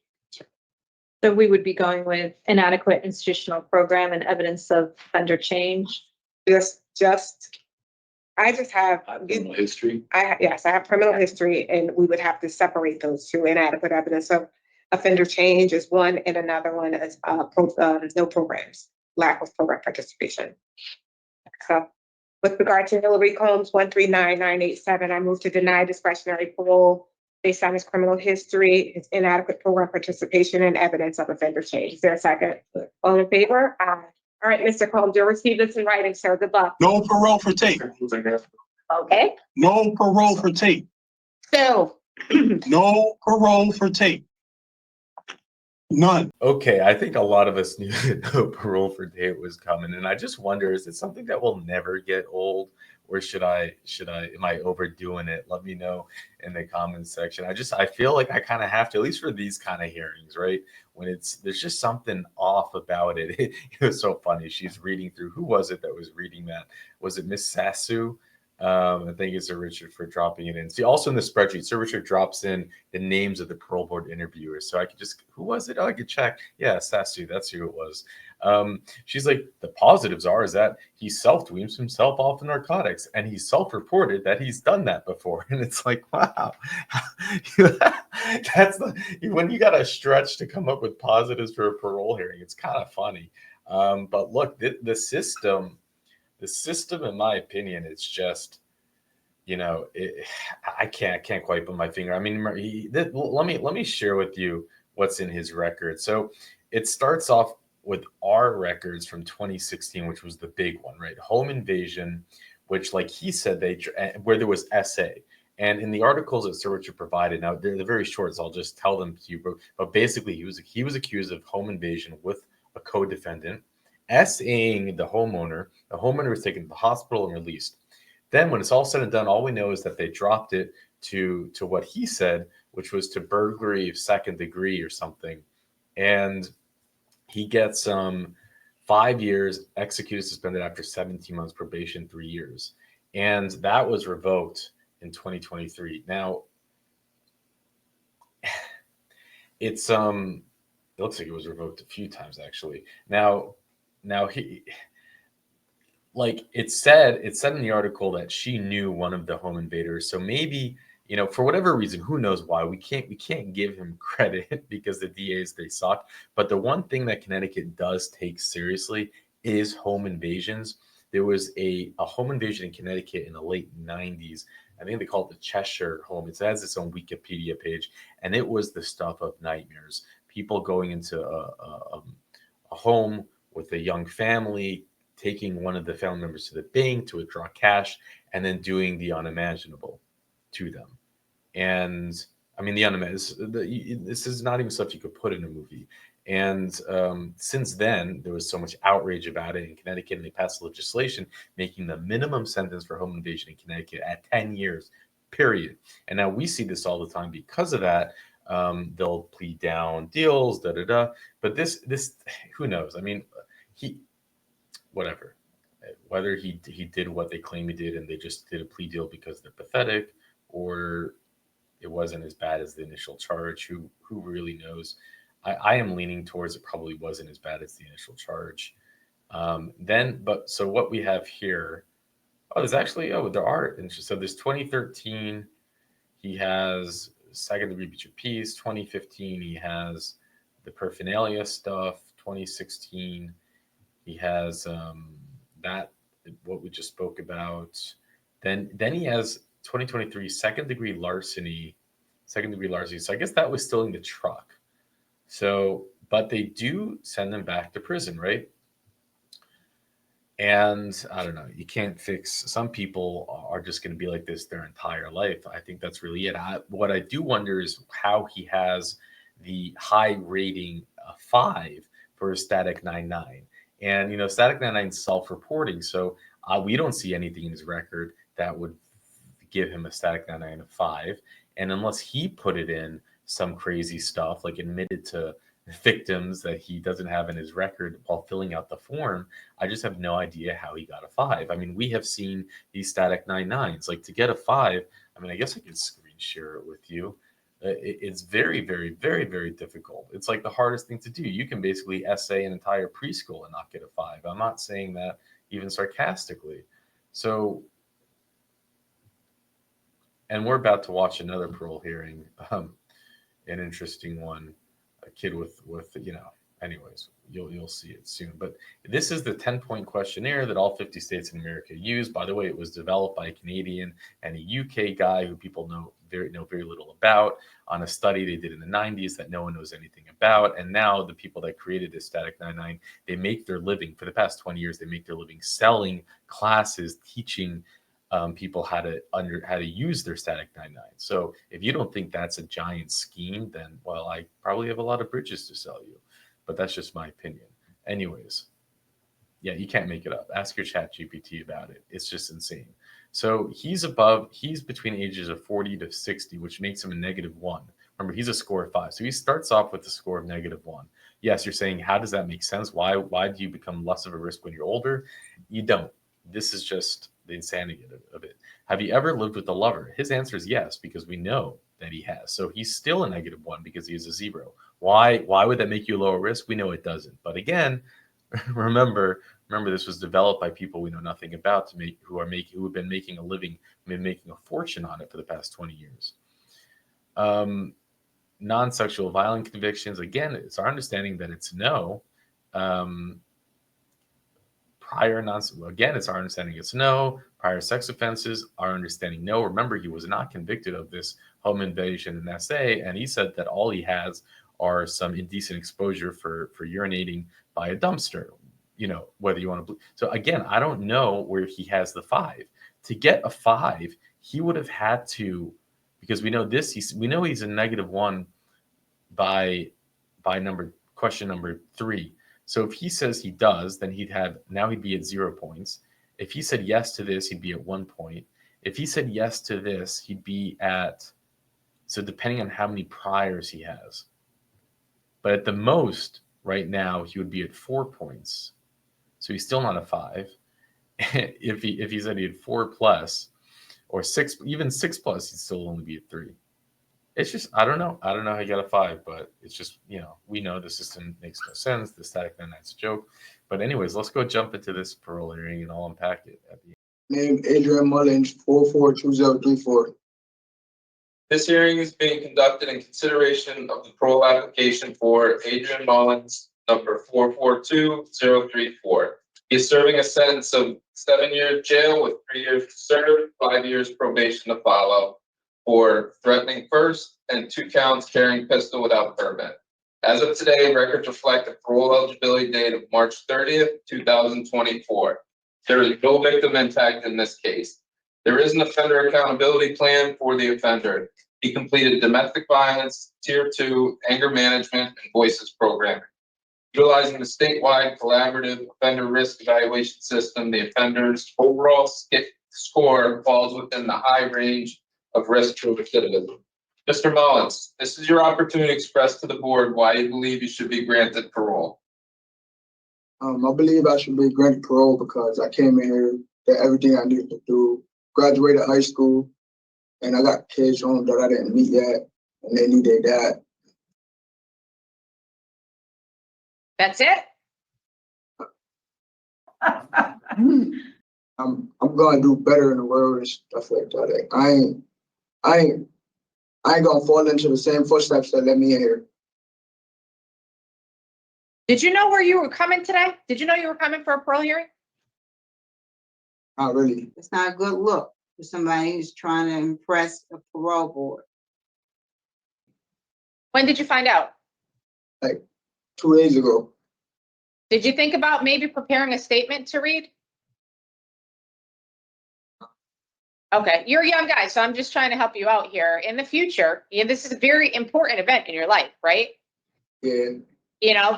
So we would be going with inadequate institutional program and evidence of offender change. I just have Criminal history. I have criminal history, and we would have to separate those two. Inadequate evidence of offender change is one, and another one is no programs, lack of program participation. So with regard to Hillary Combs 139-987, I move to deny discretionary parole based on his criminal history, his inadequate program participation, and evidence of offender change. Is there a second? All in favor? Aye. All right, Mr. Combs, you'll receive this in writing, sir. Good luck. No parole for tape. Okay. No parole for tape. So No parole for tape. None. Okay, I think a lot of us knew that no parole for tape was coming, and I just wonder, is it something that will never get old, or am I overdoing it? Let me know in the comments section. I feel like I kind of have to, at least for these kind of hearings, right? When there's just something off about it. It was so funny. She's reading through, who was it that was reading that? Was it Miss Sasu? I think it's Sir Richard for dropping it in. See, also in the spreadsheet, Sir Richard drops in the names of the parole board interviewers. So I could who was it? Oh, I could check. Yeah, Sasu, that's who it was. She's like, the positives is that he self-dweeps himself off of narcotics, and he self-reported that he's done that before. And it's like, wow, when you got to stretch to come up with positives for a parole hearing, it's kind of funny. But look, the system, in my opinion, it's just, I can't quite put my finger. I mean, let me share with you what's in his record. So it starts off with our records from 2016, which was the big one, right? Home invasion, which, like he said, where there was SA, And in the articles that Sir Richard provided, now they're very short, so I'll just tell them to you. But basically, he was accused of home invasion with a co-defendant, SAing the homeowner. The homeowner was taken to the hospital and released. Then, when it's all said and done, all we know is that they dropped it to what he said, which was to burglary of second degree or something, and he gets 5 years, executed, suspended after 17 months probation, 3 years, and that was revoked in 2023. Now, it's it looks like it was revoked a few times actually. Now he, like it said in the article that she knew one of the home invaders. So maybe, for whatever reason, who knows why, we can't give him credit because the DAs, they suck. But the one thing that Connecticut does take seriously is home invasions. There was a home invasion in Connecticut in the late 90s. I think they call it the Cheshire home. It has its own Wikipedia page, and it was the stuff of nightmares. People going into a home with a young family, taking one of the family members to the bank to withdraw cash, and then doing the unimaginable to them. And I mean, this is not even stuff you could put in a movie. And since then, there was so much outrage about it in Connecticut, and they passed legislation making the minimum sentence for home invasion in Connecticut at 10 years, period. And now we see this all the time because of that. They'll plead down deals, da da da. But this, who knows? I mean, whatever. Whether he did what they claim he did, and they just did a plea deal because they're pathetic, or it wasn't as bad as the initial charge. Who really knows? I am leaning towards it probably wasn't as bad as the initial charge. So what we have here, there are. So there's 2013, he has second degree breach of peace. 2015, he has the paraphernalia stuff. 2016, he has that, what we just spoke about. Then he has 2023 second degree larceny. So I guess that was stealing the truck. So, but they do send them back to prison, right? And I don't know, you can't fix, some people are just going to be like this their entire life. I think that's really it. What I do wonder is how he has the high rating 5 for a static 9.9. And, static 9.9 is self-reporting. So we don't see anything in his record that would give him a static 9.9 of 5. And unless he put it in some crazy stuff, like admitted to victims that he doesn't have in his record while filling out the form, I just have no idea how he got a 5. I mean, we have seen these static 9.9s. Like, to get a 5, I mean, I guess I could screen share it with you. It's very, very, very, very difficult. It's like the hardest thing to do. You can basically essay an entire preschool and not get a 5. I'm not saying that even sarcastically. So, and we're about to watch another parole hearing, an interesting one. A kid with anyways, you'll see it soon. But this is the 10-point questionnaire that all 50 states in America use. By the way, it was developed by a Canadian and a UK guy who people know very little about, on a study they did in the 90s that no one knows anything about. And now the people that created this static 9.9, they make their living, for the past 20 years, they make their living selling classes, teaching people how to use their static 9.9. So if you don't think that's a giant scheme, then, well, I probably have a lot of bridges to sell you. But that's just my opinion. Anyways, yeah, you can't make it up. Ask your chat GPT about it. It's just insane. So he's between ages of 40 to 60, which makes him a -1. Remember, he's a score of 5. So he starts off with a score of -1. Yes, you're saying, how does that make sense? Why do you become less of a risk when you're older? You don't. This is just the insanity of it. Have you ever lived with a lover? His answer is yes, because we know that he has. So he's still a -1 because he is a 0. Why would that make you lower risk? We know it doesn't. But again, remember this was developed by people we know nothing about, who have been making a living, been making a fortune on it for the past 20 years. Non-sexual violent convictions, again, it's our understanding that it's no. It's our understanding it's no. Prior sex offenses, our understanding no. Remember, he was not convicted of this home invasion in SA, and he said that all he has are some indecent exposure for urinating by a dumpster. Whether you want to. So again, I don't know where he has the 5. To get a 5, he would have had to, because we know this, we know he's a -1 by question number 3. So if he says he does, then he'd be at 0 points. If he said yes to this, he'd be at 1 point. If he said yes to this, he'd be at, so depending on how many priors he has. But at the most, right now, he would be at 4 points. So he's still not a 5. if he said he had 4 plus or 6, even 6 plus, he'd still only be at 3. It's just, I don't know how you got a 5, but it's just, we know the system makes no sense. The static 99's a joke. But anyways, let's go jump into this parole hearing and I'll unpack it at the end. Name Adrian Mullins, 442034. This hearing is being conducted in consideration of the parole application for Adrian Mullins, number 442034. He is serving a sentence of 7 years jail with 3 years to serve, 5 years probation to follow, for threatening first and 2 counts carrying pistol without permit. As of today, records reflect a parole eligibility date of March 30th, 2024. There is no victim impact in this case. There is an offender accountability plan for the offender. He completed domestic violence, tier 2, anger management, and voices programming. Utilizing the statewide collaborative offender risk evaluation system, the offender's overall score falls within the high range of risk to recidivism. Mr. Mullins, this is your opportunity to express to the board why you believe you should be granted parole. I believe I should be granted parole because I came in here, did everything I needed to do, graduated high school, and I got kids home that I didn't meet yet, and they need their dad. That's it? I'm gonna do better in the world and stuff like that. I ain't gonna fall into the same footsteps that let me in here. Did you know where you were coming today? Did you know you were coming for a parole hearing? Not really. It's not a good look for somebody who's trying to impress a parole board. When did you find out? Like 2 days ago. Did you think about maybe preparing a statement to read? Okay, you're a young guy, so I'm just trying to help you out here. In the future, this is a very important event in your life, right? Yeah.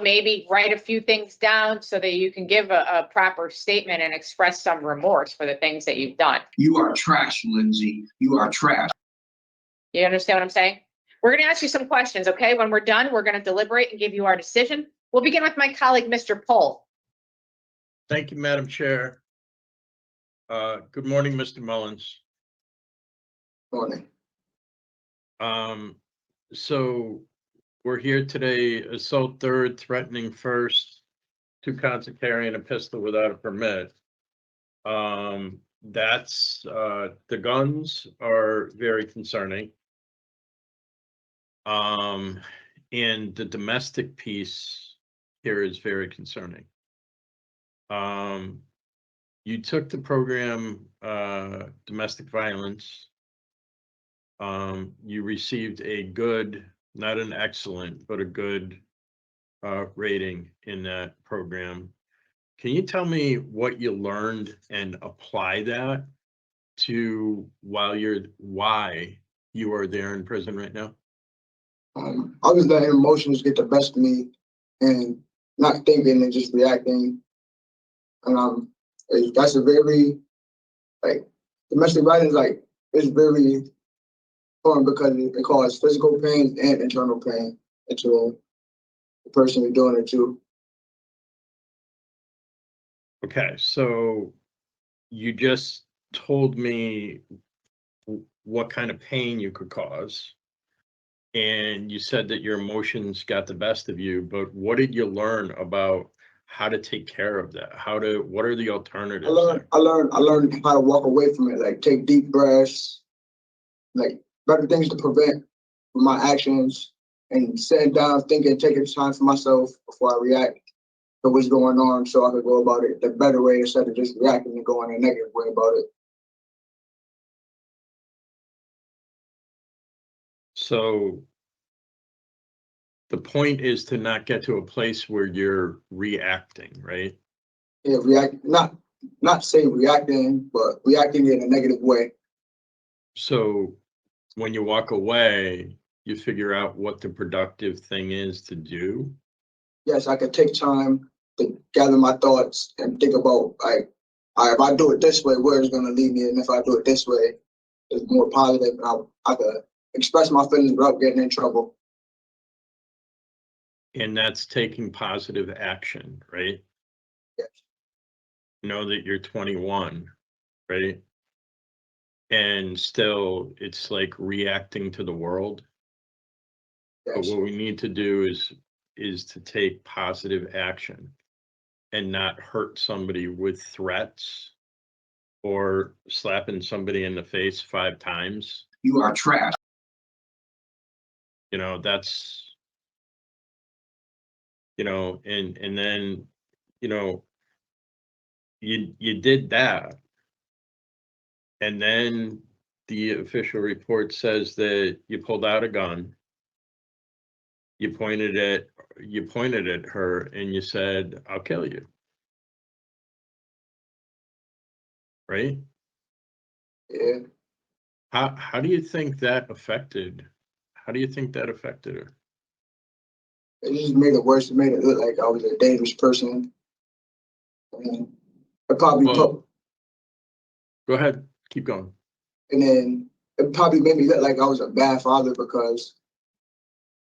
Maybe write a few things down so that you can give a proper statement and express some remorse for the things that you've done. You are trash, Lindsay. You are trash. You understand what I'm saying? We're going to ask you some questions, okay? When we're done, we're going to deliberate and give you our decision. We'll begin with my colleague, Mr. Pohl. Thank you, Madam Chair. Good morning, Mr. Mullins. Morning. So we're here today, assault third, threatening first, 2 counts of carrying a pistol without a permit. That's the guns are very concerning. And the domestic piece here is very concerning. You took the program domestic violence. You received a good, not an excellent, but a good rating in that program. Can you tell me what you learned and apply that to why you are there in prison right now? I was letting emotions get the best of me and not thinking and just reacting. And that's a very, domestic violence, it's very fun because it causes physical pain and internal pain into the person who's doing it too. Okay, so you just told me what kind of pain you could cause. And you said that your emotions got the best of you, but what did you learn about how to take care of that? What are the alternatives? I learned how to walk away from it, take deep breaths, better things to prevent my actions, and sitting down, thinking, taking time for myself before I react to what's going on so I could go about it the better way instead of just reacting and going a negative way about it. So the point is to not get to a place where you're reacting, right? Yeah, not say reacting, but reacting in a negative way. So when you walk away, you figure out what the productive thing is to do. Yes, I could take time to gather my thoughts and think about like, all right, if I do it this way, where it's gonna lead me, and if I do it this way, it's more positive, and I could express my feelings without getting in trouble. And that's taking positive action, right? Yes. Know that you're 21, right? And still it's like reacting to the world. But Yes. what we need to do is to take positive action and not hurt somebody with threats or slapping somebody in the face 5 times. You are trash. You know, that's, you know, and then, you know, you did that. And then the official report says that you pulled out a gun. You pointed at her and you said, "I'll kill you." Right? Yeah. How do you think that affected? How do you think that affected her? It just made it worse. It made it look like I was a dangerous person. And it probably Well, go ahead, keep going. and then it probably made me look like I was a bad father because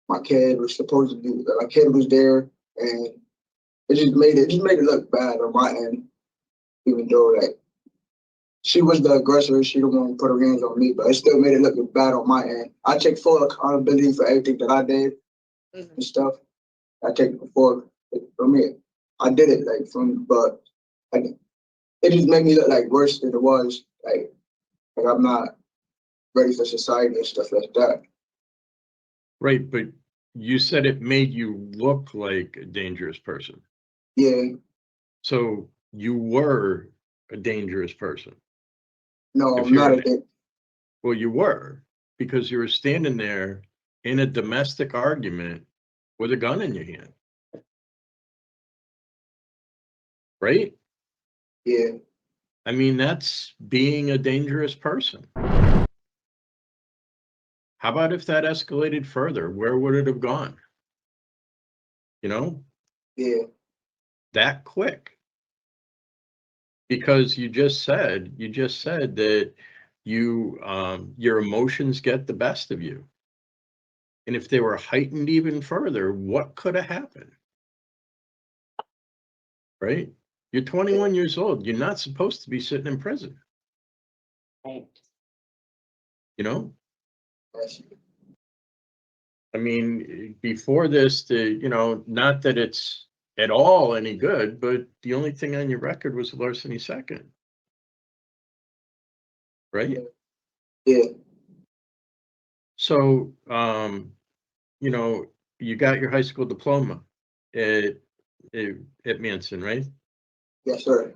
my kid was supposed to be, my kid was there, and it just made it look bad on my end, even though like she was the aggressor, she the one who put her hands on me, but it still made it look bad on my end. I take full accountability for everything that I did and stuff. I take full for me. I did it but like, it just made me look like worse than it was. Like I'm not ready for society and stuff like that. Right, but you said it made you look like a dangerous person. Yeah. So you were a dangerous person. No, I'm not a Well, you were, because you were standing there in a domestic argument with a gun in your hand. Right? Yeah. I mean, that's being a dangerous person. How about if that escalated further? Where would it have gone? You know? Yeah. That quick. Because you just said that your emotions get the best of you. And if they were heightened even further, what could have happened? Right? You're 21 years old. You're not supposed to be sitting in prison. Right. You know? I mean, before this, not that it's at all any good, but the only thing on your record was larceny second. Right? Yeah. So, you got your high school diploma at Manson, right? Yes, sir.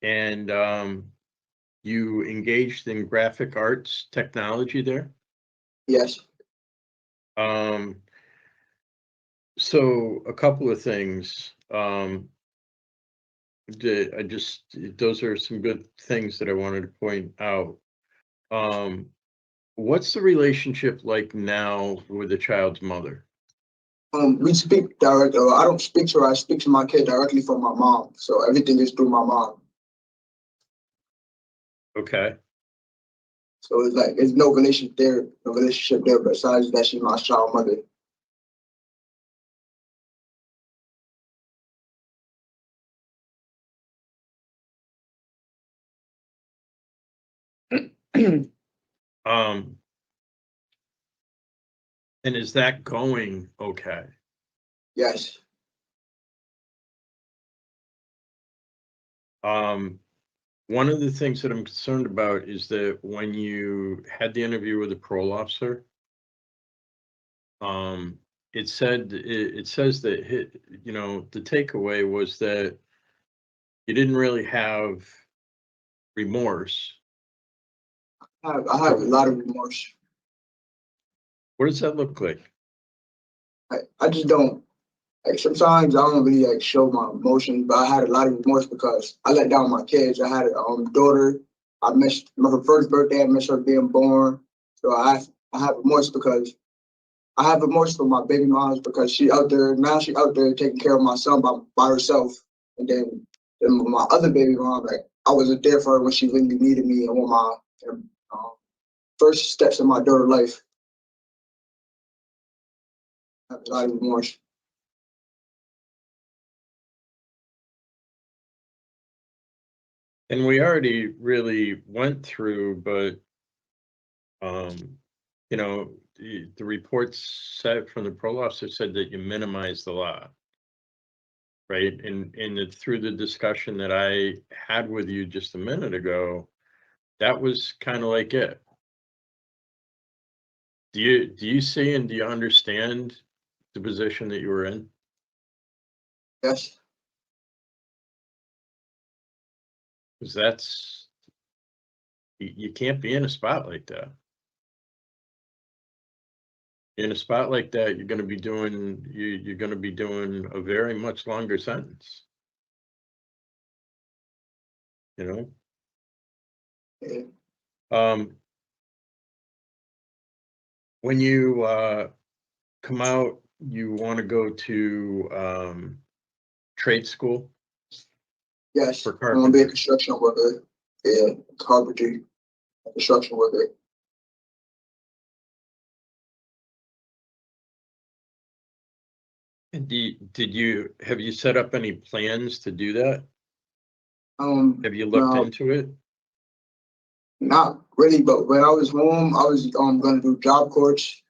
And you engaged in graphic arts technology there? Yes. So a couple of things. Those are some good things that I wanted to point out. What's the relationship like now with the child's mother? We speak directly. I don't speak to her. I speak to my kid directly from my mom. So everything is through my mom. Okay. So it's like there's no relationship there besides that she's my child mother. And is that going okay? Yes. One of the things that I'm concerned about is that when you had the interview with the parole officer, it says that the takeaway was that you didn't really have remorse. I have a lot of remorse. What does that look like? I just don't, like, sometimes I don't really like show my emotions, but I had a lot of remorse because I let down my kids. I had a daughter I missed her first birthday. I missed her being born. So I have remorse because I have remorse for my baby moms because she out there now. She out there taking care of my son by herself. And then my other baby mom, like I wasn't there for her when she really needed me and when my first steps in my daughter's life. I have a lot of remorse. And we already really went through, but, you know, the reports said from the parole officer said that you minimized the law. Right, and through the discussion that I had with you just a minute ago, that was kind of like it. Do you see and do you understand the position that you were in? Yes. Because that's you can't be in a spot like that. In a spot like that, you're going to be doing you're going to be doing a very much longer sentence. You know. Yeah. When you come out, you want to go to trade school? Yes. For I want to be a carpentry. construction worker. Yeah, carpentry, construction worker. And have you set up any plans to do that? Have you looked No, into it? not really. But when I was home, I was gonna do job courts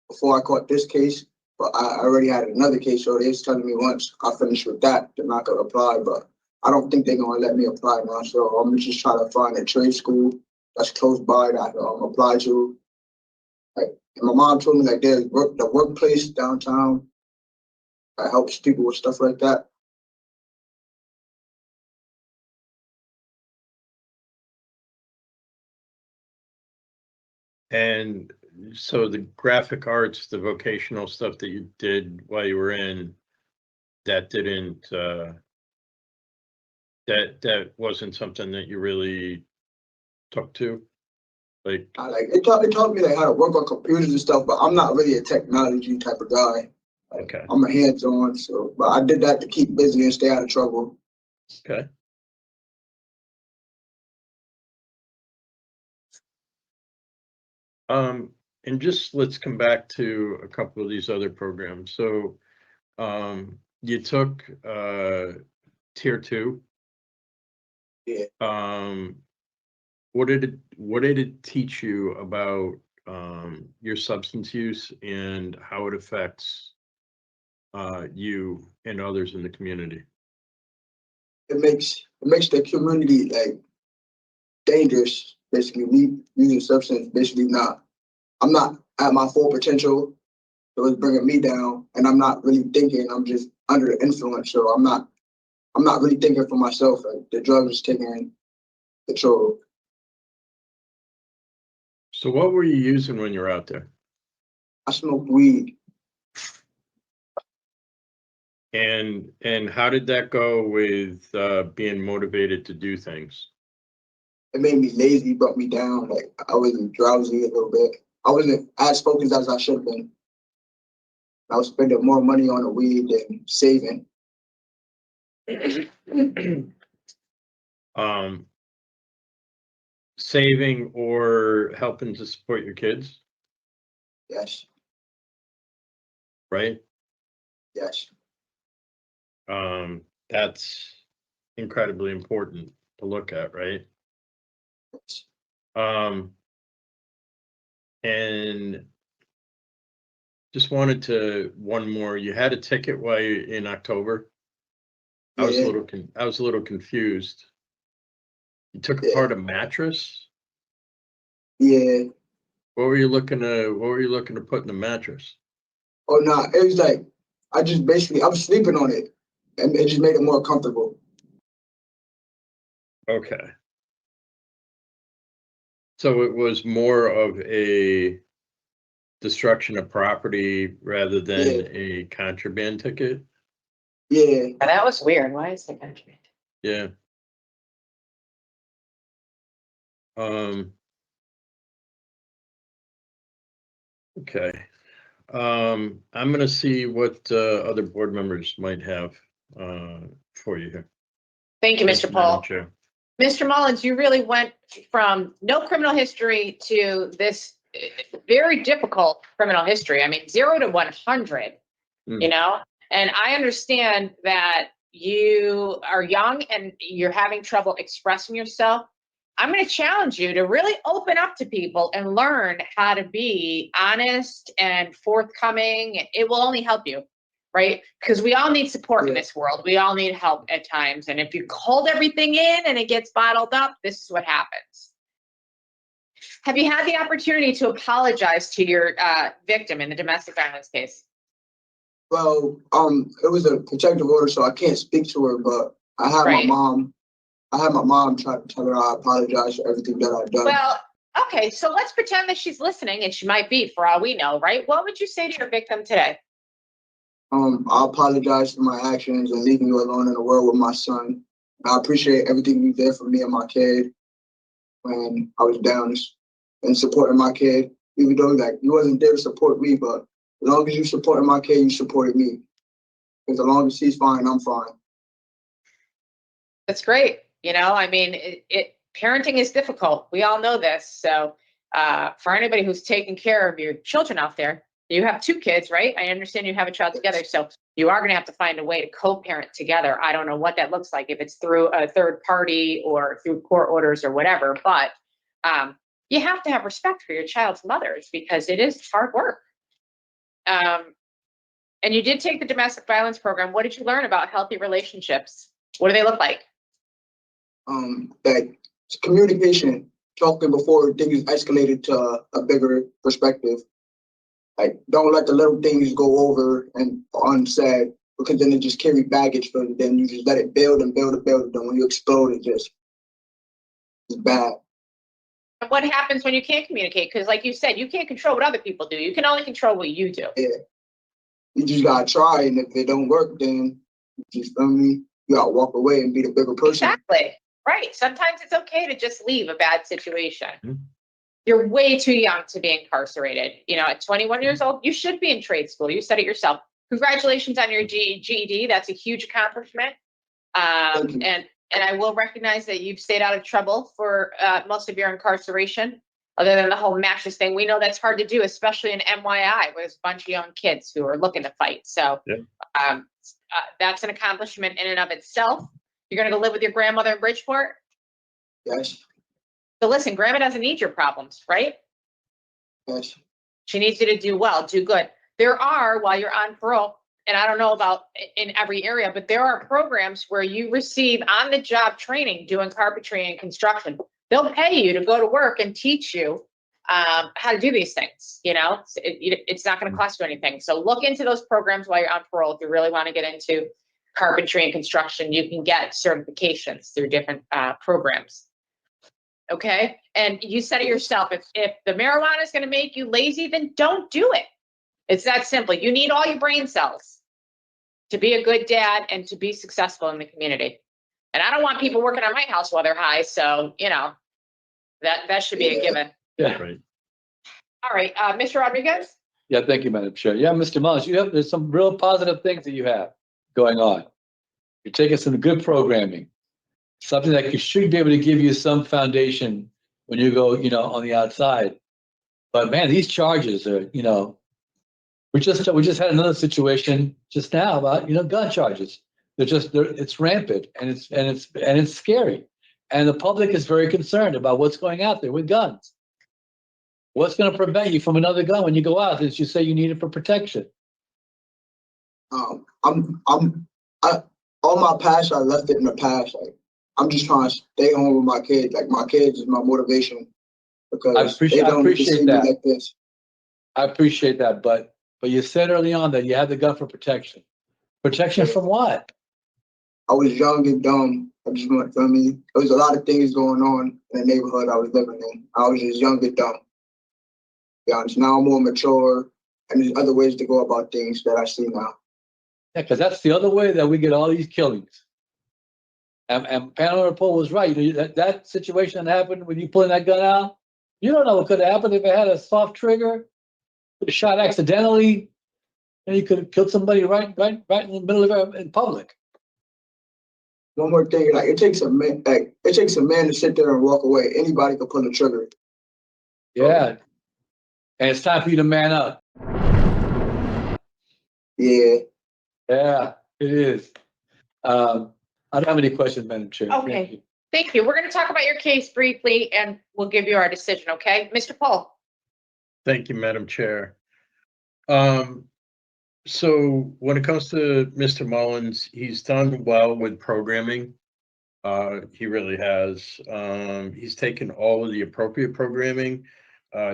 before I caught this case. But I already had another case, so they was telling me once I finish with that, then I could apply. But I don't think they're gonna let me apply now. So I'm just trying to find a trade school that's close by that I can apply to. Like, and my mom told me like there's the workplace downtown that helps people with stuff like that. And so the graphic arts, the vocational stuff that you did while you were in, that didn't that wasn't something that you really took to? Like It taught me like how to work on computers and stuff, but I'm not really a technology type of guy. Okay. I'm a hands-on, so but I did that to keep busy and stay out of trouble. Okay. And just let's come back to a couple of these other programs. So you took tier 2. Yeah. What did it teach you about your substance use and how it affects you and others in the community? It makes the community like dangerous. Basically, me using substance, basically I'm not at my full potential. So it's bringing me down, and I'm not really thinking. I'm just under the influence, so I'm not really thinking for myself. Like the drugs is taking control. So what were you using when you were out there? I smoke weed. And how did that go with being motivated to do things? It made me lazy, brought me down. Like I was drowsy a little bit. I wasn't as focused as I should have been. I was spending more money on the weed than saving. Saving or helping to support your kids? Yes. Right? Yes. That's incredibly important to look at, right? Yes. And just wanted to one more. You had a ticket while you in October. Yeah. I was a little confused. You took apart a mattress? Yeah. What were you looking to put in the mattress? Oh no, it was like I was sleeping on it, and it just made it more comfortable. Okay. So it was more of a destruction of property rather than a contraband ticket? Yeah. That was weird. Why is the country? Yeah. Okay. I'm gonna see what other board members might have for you here. Thank you, Thank Mr. you, Madam Paul. Chair. Mr. Mullins, you really went from no criminal history to this very difficult criminal history. I mean, 0 to 100, you know? And I understand that you are young and you're having trouble expressing yourself. I'm going to challenge you to really open up to people and learn how to be honest and forthcoming. It will only help you, right? Because we all need support in this world. We all need help at times. And if you hold everything in and it gets bottled up, this is what happens. Have you had the opportunity to apologize to your victim in the domestic violence case? Well, it was a protective order, so I can't speak to her, but I had my mom. I had my mom try to tell her I apologize for everything that I've done. Well, okay, so let's pretend that she's listening, and she might be, for all we know, right? What would you say to your victim today? I apologize for my actions and leaving you alone in the world with my son. I appreciate everything you did for me and my kid when I was down and supporting my kid, even though like you wasn't there to support me, but as long as you supported my kid, you supported me. Because as long as he's fine, I'm fine. That's great. You know, I mean, parenting is difficult. We all know this. So for anybody who's taking care of your children out there, you have 2 kids, right? I understand you have a child together. So you are going to have to find a way to co-parent together. I don't know what that looks like, if it's through a third party or through court orders or whatever, but you have to have respect for your child's mothers because it is hard work. And you did take the domestic violence program. What did you learn about healthy relationships? What do they look like? That communication, talking before things escalated to a bigger perspective. Like, don't let the little things go over and unsaid, because then it just carry baggage for it. Then you just let it build and build and build. Then when you explode, it's bad. And what happens when you can't communicate? Because like you said, you can't control what other people do. You can only control what you do. Yeah. You just gotta try, and if it don't work, then you just, you gotta walk away and be the bigger person. Exactly. Right. Sometimes it's okay to just leave a bad situation. You're way too young to be incarcerated. You know, at 21 years old, you should be in trade school. You said it yourself. Congratulations on your GED. That's a huge accomplishment. And I will recognize that you've stayed out of trouble for most of your incarceration, other than the whole matches thing. We know that's hard to do, especially in MYI, where there's a bunch of young kids who are looking to fight. So that's an accomplishment in and of itself. You're going to go live with your grandmother in Bridgeport? Yes. So listen, grandma doesn't need your problems, right? Yes. She needs you to do well, do good. There are, while you're on parole, and I don't know about in every area, but there are programs where you receive on-the-job training doing carpentry and construction. They'll pay you to go to work and teach you how to do these things. You know, it's not going to cost you anything. So look into those programs while you're on parole. If you really want to get into carpentry and construction, you can get certifications through different programs. Okay. And you said it yourself, if the marijuana is going to make you lazy, then don't do it. It's that simple. You need all your brain cells to be a good dad and to be successful in the community. And I don't want people working on my house while they're high. So, you know, that should be a given. Yeah. Right. All right. Mr. Rodriguez? Yeah, thank you, Madam Chair. Yeah, Mr. Mullins, there's some real positive things that you have going on. You're taking some good programming, something that should be able to give you some foundation when you go, on the outside. But man, these charges are, we just had another situation just now about, gun charges. It's rampant and it's scary. And the public is very concerned about what's going out there with guns. What's going to prevent you from another gun when you go out? Is you say you need it for protection. All my past, I left it in the past. Like, I'm just trying to stay home with my kids. Like, my kids is my motivation because I appreciate that. Like this. I appreciate that, but you said early on that you had the gun for protection. Protection from what? I was young and dumb. I just went, there was a lot of things going on in the neighborhood I was living in. I was just young and dumb. To be honest, now I'm more mature, and there's other ways to go about things that I see now. Yeah, because that's the other way that we get all these killings. And Pamela Poole was right. That situation that happened when you pulling that gun out, you don't know what could have happened if it had a soft trigger, could have shot accidentally, and you could have killed somebody right in the middle of in public. One more thing, like it takes a man to sit there and walk away. Anybody can pull the trigger. Yeah. And it's time for you to man up. Yeah. Yeah, it is. I don't have any questions, Madam Chair. Okay. Thank you. We're going to talk about your case briefly and we'll give you our decision, okay? Mr. Paul. Thank you, Madam Chair. So when it comes to Mr. Mullins, he's done well with programming. He really has. He's taken all of the appropriate programming,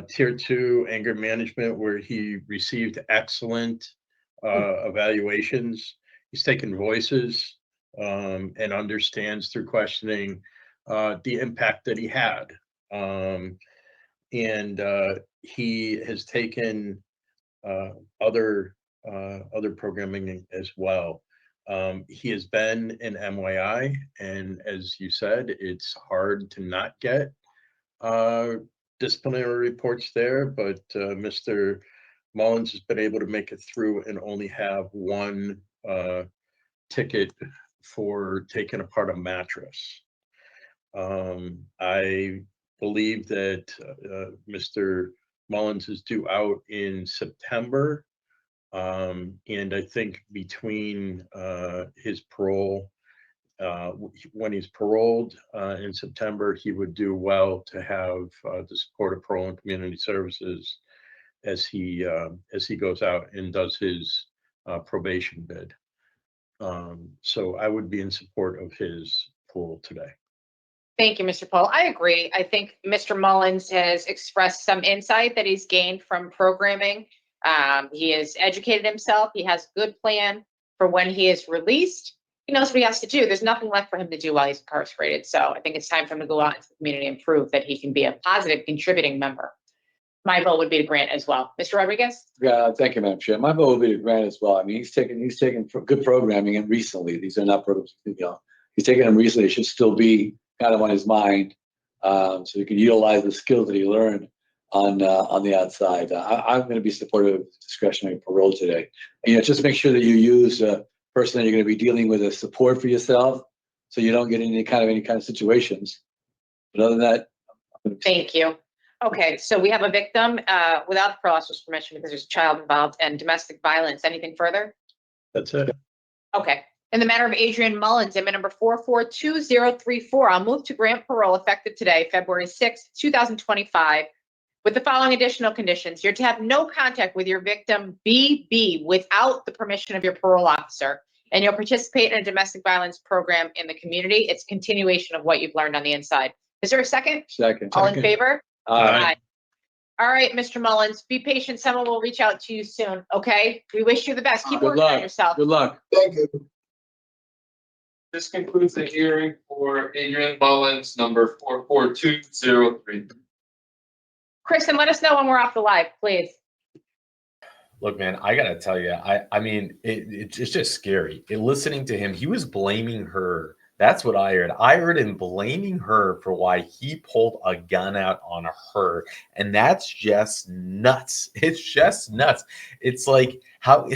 tier 2 anger management, where he received excellent evaluations. He's taken voices and understands through questioning the impact that he had. And he has taken other programming as well. He has been in MYI, and as you said, it's hard to not get disciplinary reports there, but Mr. Mullins has been able to make it through and only have one ticket for taking apart a mattress. I believe that Mr. Mullins is due out in September. And I think between his parole, when he's paroled in September, he would do well to have the support of Parole and Community Services as he goes out and does his probation bid. So I would be in support of his parole today. Thank you, Mr. Paul. I agree. I think Mr. Mullins has expressed some insight that he's gained from programming. He has educated himself. He has a good plan for when he is released. He knows what he has to do. There's nothing left for him to do while he's incarcerated. So I think it's time for him to go out into the community and prove that he can be a positive contributing member. My vote would be to grant as well. Mr. Rodriguez? Yeah, thank you, Madam Chair. My vote would be to grant as well. I mean, he's taken good programming, and recently, these are not programs, he's taken them recently. It should still be kind of on his mind, so he can utilize the skills that he learned on the outside. I'm going to be supportive of discretionary parole today. And, just make sure that you use a person that you're going to be dealing with as support for yourself, so you don't get in any kind of situations. But other than that, Thank you. Okay, so we have a victim without the parole officer's permission because there's a child involved and domestic violence. Anything further? That's it. Okay. In the matter of Adrian Mullins, inmate number 442034, I'll move to grant parole effective today, February 6th, 2025, with the following additional conditions. You're to have no contact with your victim, BB, without the permission of your parole officer, and you'll participate in a domestic violence program in the community. It's a continuation of what you've learned on the inside. Is there a second? Second. All in favor? Aye. All right, Mr. Mullins, be patient. Someone will reach out to you soon, okay? We wish you the best. Keep Good working on luck. yourself. Good luck. Thank you. This concludes the hearing for Adrian Mullins, number 44203. Kristen, let us know when we're off the live, please. Look, man, I gotta tell you, I mean, it's just scary. Listening to him, he was blaming her. That's what I heard. I heard him blaming her for why he pulled a gun out on her. And that's just nuts. It's just nuts. It's like how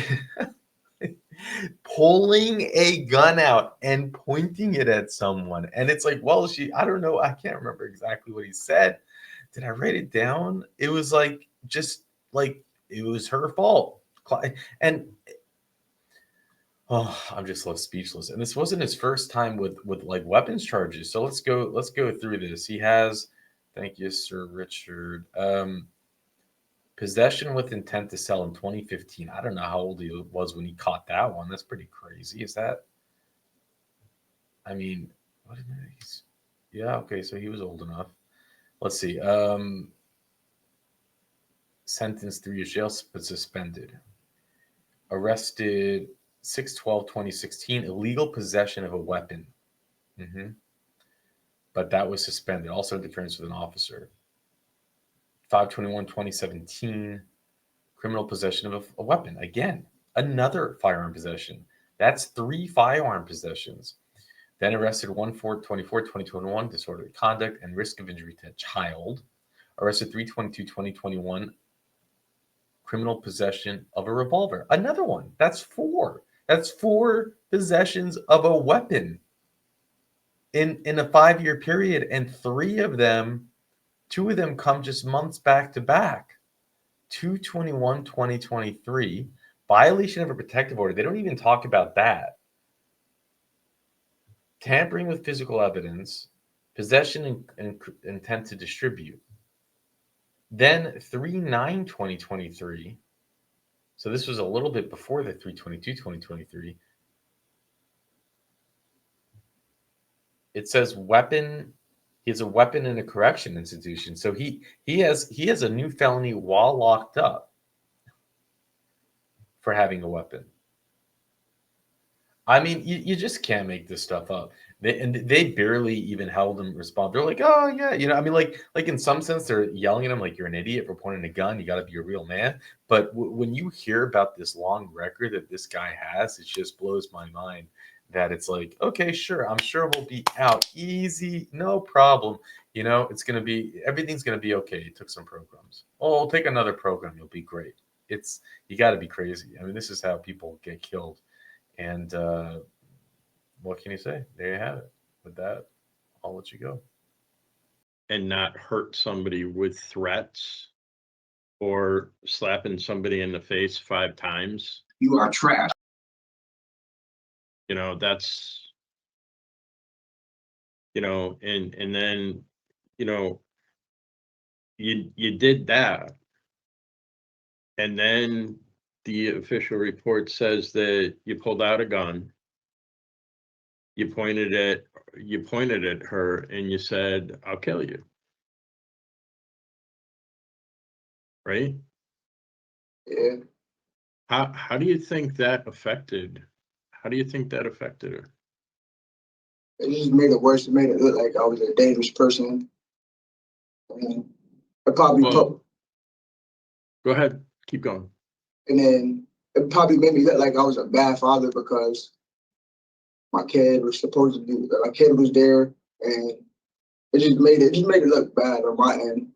pulling a gun out and pointing it at someone. And it's like, well, I don't know. I can't remember exactly what he said. Did I write it down? It was like, just like, it was her fault. And oh, I'm just left speechless. And this wasn't his first time with like weapons charges. So let's go through this. He has, thank you, Sir Richard. Possession with intent to sell in 2015. I don't know how old he was when he caught that one. That's pretty crazy. Is that? I mean, what is it? Yeah, okay, so he was old enough. Let's see. Sentenced 3 years jail, but suspended. Arrested 6/12/2016, illegal possession of a weapon. But that was suspended. Also interference with an officer. 5/21/2017, criminal possession of a weapon. Again, another firearm possession. That's 3 firearm possessions. Then arrested 1/4/24/2021, disorderly conduct and risk of injury to a child. Arrested 3/22/2021, criminal possession of a revolver. Another one. That's 4. That's 4 possessions of a weapon in a 5-year period, and 2 of them come just months back to back. 2/21/2023, violation of a protective order. They don't even talk about that. Tampering with physical evidence, possession and intent to distribute. Then 3/9/2023. So this was a little bit before the 3/22/2023. It says weapon. He has a weapon in a correction institution. So he has a new felony while locked up for having a weapon. I mean, you just can't make this stuff up. They barely even held him responsible. They're like, oh yeah, I mean, like in some sense, they're yelling at him like you're an idiot for pointing a gun. You got to be a real man. But when you hear about this long record that this guy has, it just blows my mind. That it's like, okay, sure, I'm sure we'll be out easy, no problem. Everything's gonna be okay. It took some programs. Oh, we'll take another program. You'll be great. You got to be crazy. I mean, this is how people get killed. And what can you say? There you have it. With that, I'll let you go. And not hurt somebody with threats or slapping somebody in the face 5 times. You are trash. That's, and then, you did that. And then the official report says that you pulled out a gun. You pointed at her and you said, I'll kill you. Right? Yeah. How do you think that affected her? It just made it worse. It made it look like I was a dangerous person. And it probably Go ahead, keep going. And then it probably made me look like I was a bad father because my kid was there, and it just made it look bad on my end.